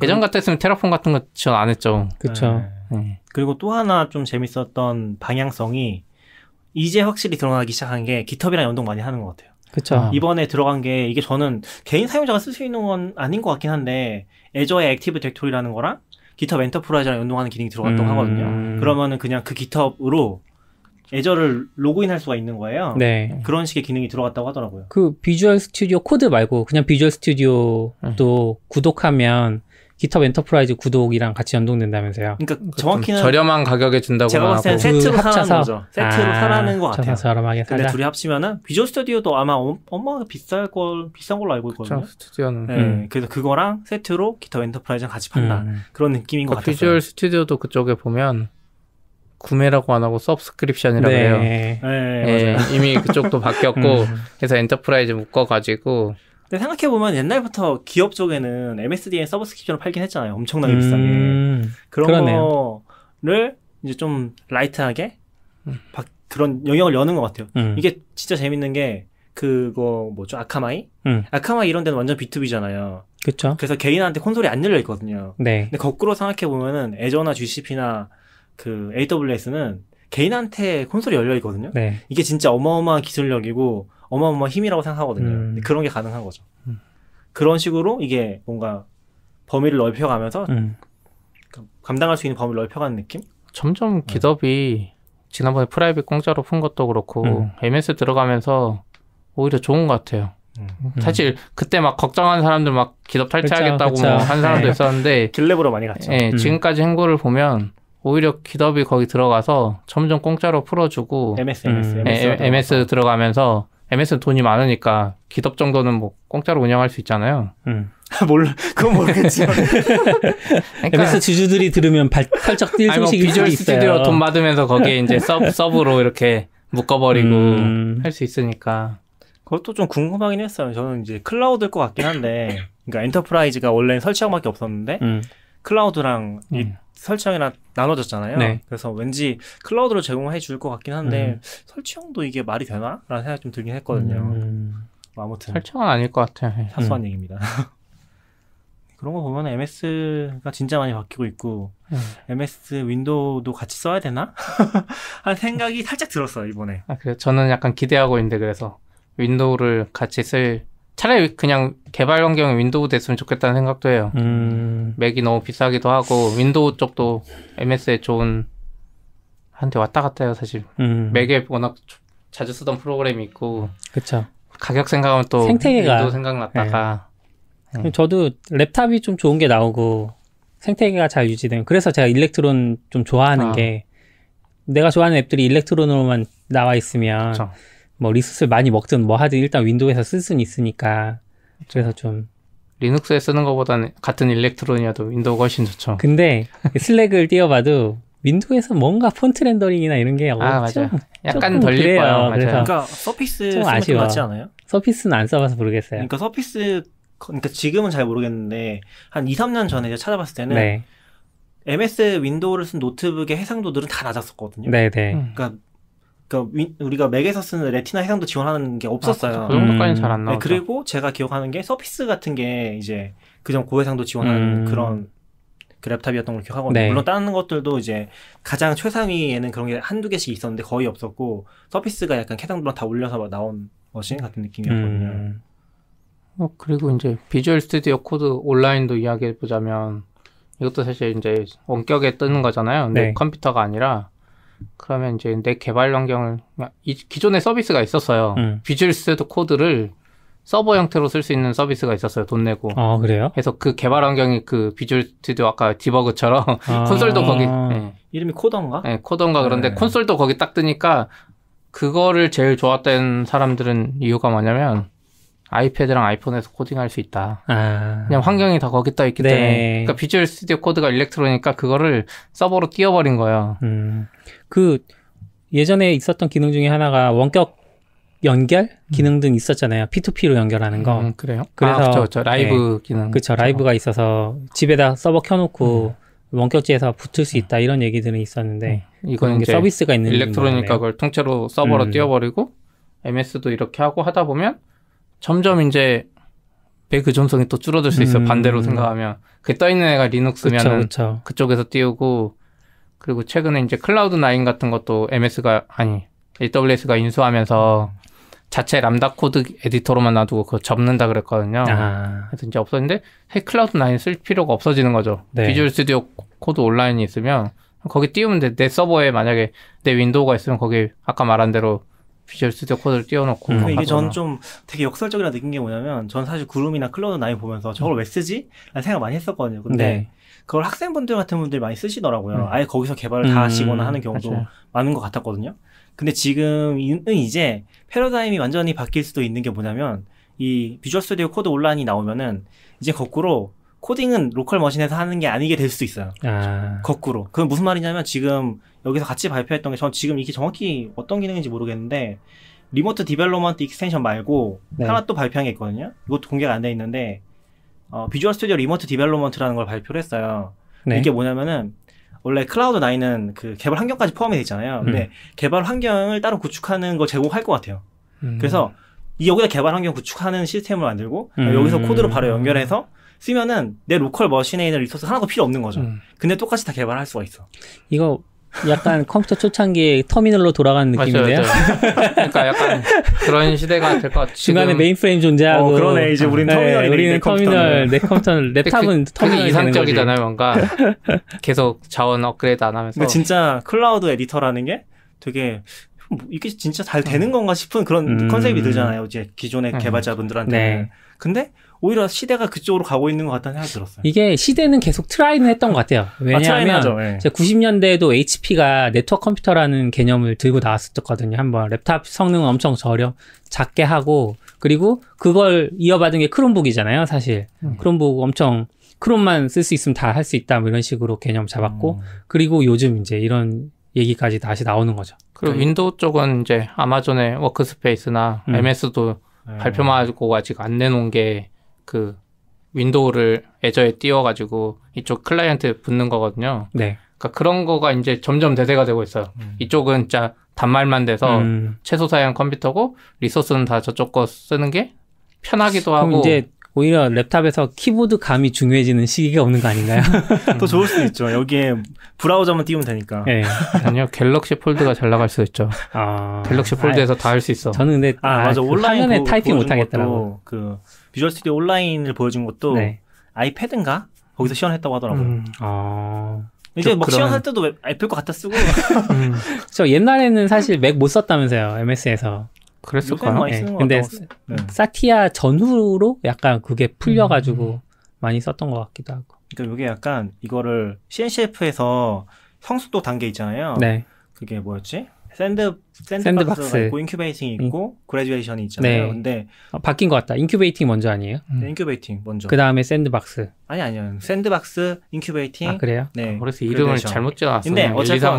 예전 같았으면 테라폼 같은 거 지원 안 했죠. 그쵸. 네. 그리고 또 하나 좀 재밌었던 방향성이 이제 확실히 드러나기 시작한 게 깃허브랑 연동 많이 하는 것 같아요. 그쵸. 이번에 들어간 게 이게 저는 개인 사용자가 쓸 수 있는 건 아닌 것 같긴 한데 애저의 액티브 디렉토리라는 거랑 깃허브 엔터프라이즈랑 연동하는 기능이 들어갔다고 하거든요. 그러면은 그냥 그 깃허브로 애저를 로그인할 수가 있는 거예요. 네. 그런 식의 기능이 들어갔다고 하더라고요. 그 비주얼 스튜디오 코드 말고 그냥 비주얼 스튜디오도 구독하면 깃허브 엔터프라이즈 구독이랑 같이 연동된다면서요. 그러니까 정확히는 저렴한 가격에 준다고 제가 봤을 때는 하고. 세트로 사는 합쳐서? 거죠. 세트로 사라는 것 같아요. 저렴하게 근데 사자. 둘이 합치면은 비주얼 스튜디오도 아마 엄마가 비싼 걸로 알고 있거든요. 스튜디오는. 네, 그래서 그거랑 세트로 깃허브 엔터프라이즈랑 같이 판다. 그런 느낌인 것 같아요. 비주얼 스튜디오도 그쪽에 보면 구매라고 안 하고 서브스크립션이라고 해요. 네. 네, 맞아요. 이미 그쪽도 바뀌었고 그래서 엔터프라이즈 묶어가지고 근데 생각해보면 옛날부터 기업 쪽에는 MSDN 서브스크립션을 팔긴 했잖아요. 엄청나게 비싸게. 그런 그러네요. 거를 이제 좀 라이트하게 그런 영역을 여는 것 같아요. 이게 진짜 재밌는 게 그거 뭐죠? 아카마이? 아카마이 이런 데는 완전 B2B잖아요. 그쵸. 그래서 개인한테 콘솔이 안 열려 있거든요. 네. 근데 거꾸로 생각해보면은 애저나 GCP나 그 AWS는 개인한테 콘솔이 열려 있거든요. 네. 이게 진짜 어마어마한 기술력이고 어마어마한 힘이라고 생각하거든요. 근데 그런 게 가능한 거죠. 그런 식으로 이게 뭔가 범위를 넓혀가면서 감당할 수 있는 범위를 넓혀가는 느낌? 점점 깃허브이 지난번에 프라이빗 공짜로 푼 것도 그렇고 MS 들어가면서 오히려 좋은 것 같아요. 사실 그때 막 걱정하는 사람들 막 깃허브 탈퇴하겠다고 그쵸. 뭐 한 사람도 네. 있었는데 길랩으로 많이 갔죠. 지금까지 행보를 보면 오히려 깃허브이 거기 들어가서 점점 공짜로 풀어주고 MS MS 들어가면서 MS는 돈이 많으니까 기덥 정도는 뭐 공짜로 운영할 수 있잖아요. 몰라, 그건 모르겠지만. 그러니까 MS 주주들이 들으면 펄쩍 뛸 아니, 뭐 소식일 수도 비주얼 있어요. 스튜디오 돈 받으면서 거기에 이제 서브로 이렇게 묶어버리고 할 수 있으니까. 그것도 좀 궁금하긴 했어요. 저는 이제 클라우드일 것 같긴 한데, 그러니까 엔터프라이즈가 원래는 설치형밖에 없었는데, 클라우드랑 이 설치형이랑 나눠졌잖아요. 네. 그래서 왠지 클라우드로 제공해 줄 것 같긴 한데, 설치형도 이게 말이 되나? 라는 생각이 좀 들긴 했거든요. 뭐 아무튼. 설정은 아닐 것 같아요. 사소한 얘기입니다. 그런 거 보면 MS가 진짜 많이 바뀌고 있고, MS 윈도우도 같이 써야 되나? 한 생각이 살짝 들었어요, 이번에. 아, 그래요? 저는 약간 기대하고 있는데, 그래서 윈도우를 같이 차라리 그냥 개발 환경이 윈도우 됐으면 좋겠다는 생각도 해요. 맥이 너무 비싸기도 하고, 윈도우 쪽도 MS에 좋은, 한테 왔다 갔다 해요, 사실. 맥에 워낙 자주 쓰던 프로그램이 있고, 그쵸. 가격 생각하면 또 생태계가. 윈도우 생각났다가. 저도 랩탑이 좀 좋은 게 나오고 생태계가 잘 유지되면, 그래서 제가 일렉트론 좀 좋아하는 게, 내가 좋아하는 앱들이 일렉트론으로만 나와 있으면 그쵸. 뭐 리소스를 많이 먹든 뭐 하든 일단 윈도우에서 쓸 수는 있으니까. 그래서 좀. 리눅스에 쓰는 것보다는 같은 일렉트론이어도 윈도우가 훨씬 좋죠. 근데 슬랙을 띄워봐도 윈도우에서 뭔가 폰트 렌더링이나 이런 게 맞아요. 약간 조금 덜릴 그래요. 거예요. 그래서 맞아요. 그러니까 서피스 좀 쓰면 좀 아쉬워. 낫지 않아요? 서피스는 안 써봐서 모르겠어요. 그러니까 서피스, 그러니까 지금은 잘 모르겠는데, 한 2, 3년 전에 제가 찾아봤을 때는, 네. MS 윈도우를 쓴 노트북의 해상도들은 다 낮았었거든요. 네네. 그러니까 우리가 맥에서 쓰는 레티나 해상도 지원하는 게 없었어요. 그 정도까지는 잘 안 네, 나오죠. 그리고 제가 기억하는 게 서피스 같은 게 이제 그전 고해상도 지원하는 그런 그 랩탑이었던 걸 기억하거든요. 네. 물론 다른 것들도 이제 가장 최상위에는 그런 게 한두 개씩 있었는데 거의 없었고, 서피스가 약간 해상도랑 다 올려서 나온 머신 같은 느낌이었거든요. 그리고 이제 비주얼 스튜디오 코드 온라인도 이야기해 보자면, 이것도 사실 이제 원격에 뜨는 거잖아요. 내 네. 컴퓨터가 아니라. 그러면 이제 내 개발 환경을, 기존에 서비스가 있었어요. 비주얼 스튜디오 코드를 서버 형태로 쓸 수 있는 서비스가 있었어요. 돈 내고. 그래요? 그래서 그 개발 환경이 그 비주얼 스튜디오 아까 디버그처럼 콘솔도 거기, 이름이 코던가? 네, 코던가 그런데 콘솔도 거기 딱 뜨니까, 그거를 제일 좋았던 사람들은 이유가 뭐냐면, 아이패드랑 아이폰에서 코딩할 수 있다. 그냥 환경이 다 거기 떠 있기 네. 때문에. 그러니까 비주얼 스튜디오 코드가 일렉트로니까 그거를 서버로 띄워버린 거예요. 그 예전에 있었던 기능 중에 하나가 원격 연결 기능도 있었잖아요. P2P로 연결하는 거. 그래요? 그래서 그쵸. 라이브 기능. 그쵸. 라이브가 있어서 집에다 서버 켜놓고 원격지에서 붙을 수 있다, 이런 얘기들은 있었는데, 이거는 이제 서비스가 있는 일렉트로니까 그걸 통째로 서버로 띄워버리고 MS도 이렇게 하고 하다 보면 점점 이제 배 의존성이 또 줄어들 수 있어요. 반대로 생각하면. 그 떠있는 애가 리눅스면은 그쵸. 그쪽에서 띄우고, 그리고 최근에 이제 클라우드9 같은 것도 AWS가 인수하면서 자체 람다 코드 에디터로만 놔두고 그거 접는다 그랬거든요. 그래서 이제 없어졌는데, 클라우드9 쓸 필요가 없어지는 거죠. 네. 비주얼 스튜디오 코드 온라인이 있으면 거기 띄우면 돼. 내 서버에 만약에 내 윈도우가 있으면 거기 아까 말한 대로 비주얼 스튜디오 코드를 띄워놓고. 이게 전 좀 되게 역설적이라 느낀 게 뭐냐면, 전 사실 구름이나 클라우드9 보면서 저걸 왜 쓰지? 라는 생각 많이 했었거든요. 근데 그걸 학생분들 같은 분들이 많이 쓰시더라고요. 아예 거기서 개발을 다 하시거나 하는 경우도 맞아요. 많은 것 같았거든요. 근데 지금은 이제 패러다임이 완전히 바뀔 수도 있는 게 뭐냐면, 이 비주얼 스튜디오 코드 온라인이 나오면은 이제 거꾸로 코딩은 로컬 머신에서 하는 게 아니게 될 수도 있어요. 거꾸로. 그건 무슨 말이냐면, 지금 여기서 같이 발표했던 게, 전 지금 이게 정확히 어떤 기능인지 모르겠는데, 리모트 디벨롭먼트 익스텐션 말고 하나 또 발표한 게 있거든요. 이것도 공개가 안 돼 있는데, 비주얼 스튜디오 리모트 디벨롭먼트라는 걸 발표를 했어요. 이게 뭐냐면은, 원래 클라우드9은 그 개발 환경까지 포함이 돼 있잖아요. 근데 개발 환경을 따로 구축하는 걸 제공할 것 같아요. 그래서 여기다 개발 환경 구축하는 시스템을 만들고, 여기서 코드로 바로 연결해서 쓰면은 내 로컬 머신에 있는 리소스 하나도 필요 없는 거죠. 근데 똑같이 다 개발할 수가 있어. 이거 약간 컴퓨터 초창기에 터미널로 돌아가는 느낌인데요? 맞아요. 그러니까 약간 그런 시대가 될 것 같아요. 중간에 메인프레임 존재하고. 그러네. 이제 우린 터미널이네. 우리는 터미널, 내 컴퓨터는, 랩탑은 터미널이 되게 이상적이잖아요. 뭔가 계속 자원 업그레이드 안 하면서. 근데 진짜 클라우드 에디터라는 게 되게, 이게 진짜 잘 되는 건가 싶은 그런 컨셉이 들잖아요. 이제 기존의 개발자분들한테. 근데 오히려 시대가 그쪽으로 가고 있는 것 같다는 생각이 들었어요. 이게 시대는 계속 트라이는 했던 것 같아요. 왜냐하면 네. 90년대에도 HP가 네트워크 컴퓨터라는 개념을 들고 나왔었거든요. 한번 랩탑 성능은 엄청 작게 하고 그리고 그걸 이어받은 게 크롬북이잖아요. 사실 크롬북 엄청 크롬만 쓸 수 있으면 다 할 수 있다 뭐 이런 식으로 개념 잡았고 그리고 요즘 이제 이런 얘기까지 다시 나오는 거죠. 그리고 윈도우 쪽은 이제 아마존의 워크스페이스나 MS도 발표하고 아직 안 내놓은 게 그 윈도우를 애저에 띄워가지고 이쪽 클라이언트에 붙는 거거든요. 네. 그러니까 그런 거가 이제 점점 대세가 되고 있어요. 이쪽은 진짜 단말만 돼서 최소 사양 컴퓨터고 리소스는 다 저쪽 거 쓰는 게 편하기도 그럼 하고. 이제 오히려 랩탑에서 키보드 감이 중요해지는 시기가 오는 거 아닌가요? 더 좋을 수도 있죠. 여기에 브라우저만 띄우면 되니까. 네. 아니요, 갤럭시 폴드가 잘 나갈 수 있죠. 갤럭시 폴드에서 다 할 수 있어. 저는 근데 맞아. 그 온라인 화면에 타이핑 못 하겠더라고. 그 비주얼 스튜디오 온라인을 보여준 것도 네. 아이패드인가 거기서 시연했다고 하더라고요. 이제 막 시연할 때도 애플 거 갖다 쓰고. 저 옛날에는 사실 맥 못 썼다면서요, MS에서. 그랬을까요? 네. 근데 사티아 전후로 약간 그게 풀려가지고 많이 썼던 것 같기도 하고. 그러니까 이게 약간 이거를 CNCF에서 성숙도 단계 있잖아요. 네. 그게 뭐였지? 샌드박스가 있고 인큐베이팅이 있고 그래듀에이션이 있잖아요. 네. 근데 바뀐 것 같다. 인큐베이팅 먼저 아니에요? 인큐베이팅 먼저. 그 다음에 샌드박스. 아니요. 샌드박스, 인큐베이팅. 아, 그래요? 네. 그래서 이름을 그래듀에이션. 잘못 지어놨어요. 근데 어쨌든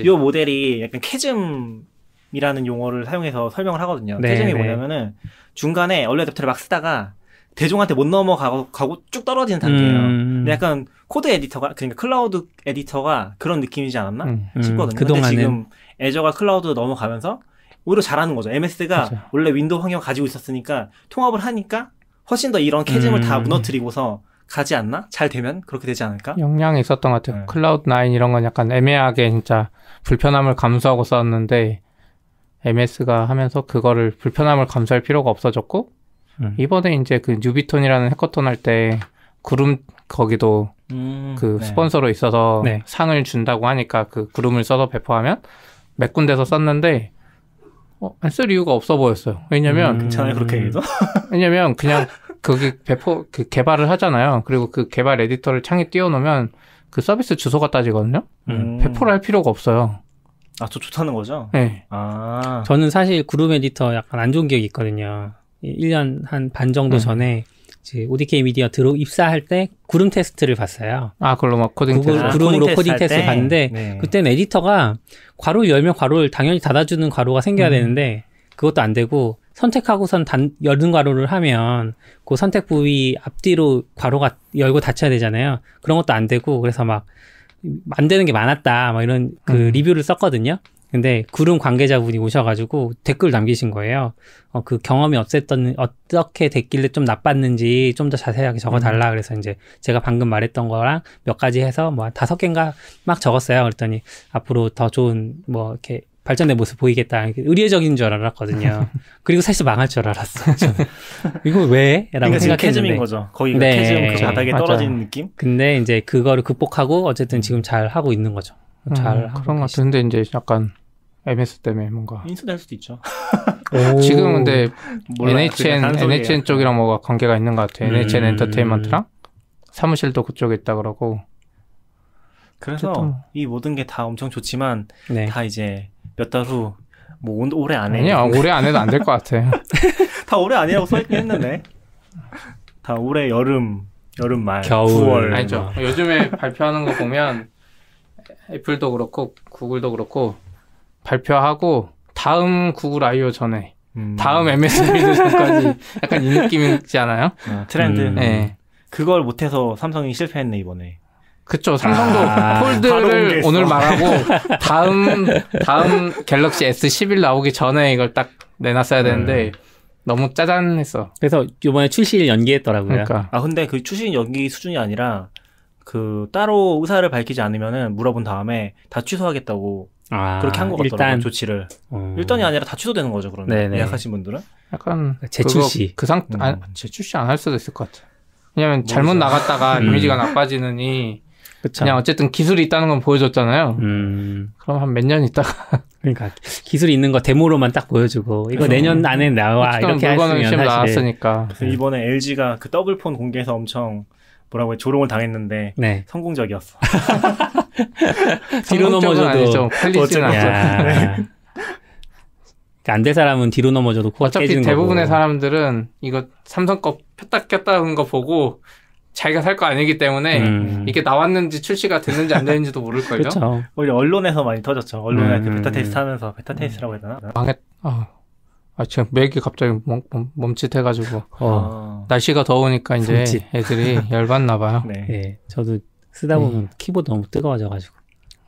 이 모델이 약간 캐즘이라는 용어를 사용해서 설명을 하거든요. 네, 캐즘이 네. 뭐냐면은 중간에 얼리 어댑터를 막 쓰다가 대중한테 못 넘어가고 쭉 떨어지는 단계예요. 근데 약간 코드 에디터가 그러니까 클라우드 에디터가 그런 느낌이지 않았나 싶거든요. 그동안은 근데 지금 애저가 클라우드 넘어가면서 오히려 잘하는 거죠. MS가 맞아요. 원래 윈도우 환경 가지고 있었으니까 통합을 하니까 훨씬 더 이런 캐즘을 다 무너뜨리고서 가지 않나? 잘 되면 그렇게 되지 않을까? 영향이 있었던 것 같아요. 네. 클라우드9 이런 건 약간 애매하게 진짜 불편함을 감수하고 썼는데 MS가 하면서 그거를 불편함을 감수할 필요가 없어졌고 이번에 이제 그 뉴비톤이라는 해커톤 할 때 구름 거기도 그 네. 스폰서로 있어서 네. 상을 준다고 하니까 그 구름을 써서 배포하면 몇 군데서 썼는데 안 쓸 이유가 없어 보였어요. 왜냐면 괜찮아요 그렇게 해도? 왜냐면 그냥 거기 그 개발을 하잖아요. 그리고 그 개발 에디터를 창에 띄워놓으면 그 서비스 주소가 따지거든요. 배포를 할 필요가 없어요. 아, 저 좋다는 거죠? 네. 아. 저는 사실 그룹 에디터 약간 안 좋은 기억이 있거든요. 1년 한 반 정도 전에 이제 ODK 미디어 입사할 때 구름 테스트를 봤어요. 아, 그걸로 막 코딩 테스트. 구름으로 코딩 테스트 봤는데 네. 그때는 에디터가 괄호를 열면 괄호를 당연히 닫아주는 괄호가 생겨야 되는데 그것도 안 되고 선택하고선 열은 괄호를 하면 그 선택 부위 앞뒤로 괄호가 열고 닫혀야 되잖아요. 그런 것도 안 되고 그래서 막 안 되는 게 많았다 막 이런 그 리뷰를 썼거든요. 근데 구름 관계자분이 오셔가지고 댓글 남기신 거예요. 그 경험이 어떻게 됐길래 좀 나빴는지 좀 더 자세하게 적어달라. 그래서 이제 제가 방금 말했던 거랑 몇 가지 해서 뭐 5개인가 막 적었어요. 그랬더니 앞으로 더 좋은 뭐 이렇게 발전된 모습 보이겠다. 의례적인 줄 알았거든요. 그리고 사실 망할 줄 알았어요. 저는. 이거 왜? 라고 그러니까 지금 생각했는데. 캐즘인 거죠. 거기가 네. 캐즘 그 바닥에 맞아요. 떨어지는 느낌? 근데 이제 그거를 극복하고 어쨌든 지금 잘 하고 있는 거죠. 잘 하고 그런 것 같은데 이제 약간 MS 때문에 뭔가 인수될 수도 있죠. 지금 근데 몰라요. 그냥 단소리예요. NHN 쪽이랑 뭐가 관계가 있는 것 같아요. NHN 엔터테인먼트랑 사무실도 그쪽에 있다 그러고. 그래서 어쨌든. 이 모든 게 다 엄청 좋지만 네. 다 이제 몇 달 후 뭐 올해 안에 아니야, 올해 안 해도 안 될 것 같아. 다 올해 아니라고 써있긴 했는데 다 올해 여름 말 겨울. 9월 아니죠. 요즘에 발표하는 거 보면 애플도 그렇고 구글도 그렇고 발표하고 다음 구글 I/O 전에 다음 MS 비드 전까지 약간 이 느낌이지 않아요? 트렌드. 네. 그걸 못해서 삼성이 실패했네 이번에. 그쵸. 삼성도 바로 폴드를 공개했어. 오늘 말하고 다음 갤럭시 S11 나오기 전에 이걸 딱 내놨어야 되는데 너무 짜잔했어. 그래서 이번에 출시일 연기했더라고요. 그러니까 아 근데 그 출신 연기 수준이 아니라 그 따로 의사를 밝히지 않으면은 물어본 다음에 다 취소하겠다고 그렇게 한 것 같더라고요. 일단 조치를. 일단이 아니라 다 취소되는 거죠. 그러면 네네. 예약하신 분들은. 약간 재출시. 재출시 안 할 수도 있을 것 같아. 왜냐면 잘못 나갔다가 이미지가 나빠지느니 그쵸. 그냥 어쨌든 기술이 있다는 건 보여줬잖아요. 그럼 한 몇 년 있다가 그러니까 기술이 있는 거 데모로만 딱 보여주고 이거 내년 안에 나와 이렇게 물건은 했으면 시험 사실 나왔으니까. 그래서 이번에 LG가 그 더블폰 공개해서 엄청 뭐라고 해 조롱을 당했는데 네. 성공적이었어. 뒤로 넘어져도 아니죠. 팔리지는 않죠. 안 될 사람은 뒤로 넘어져도 코가 어차피 깨지는 대부분의 거고. 사람들은 이거 삼성 거 폈다 꼈다는 거 보고 자기가 살 거 아니기 때문에 이게 나왔는지 출시가 됐는지 안 됐는지도 모를걸요. 그렇죠. 오히려 언론에서 많이 터졌죠. 언론한테 베타 테스트 하면서 베타 테스트라고 해야 되나? 지금 맥이 갑자기 멈칫해가지고 아. 날씨가 더우니까 이제 멈칫. 애들이 열받나 봐요. 네. 예, 저도 쓰다 보면 키보드 너무 뜨거워져가지고.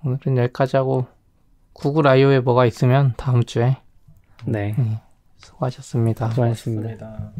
오늘은 여기까지 하고 구글 I/O에 뭐가 있으면 다음 주에 네. 수고하셨습니다. 수고하셨습니다. 맞습니다.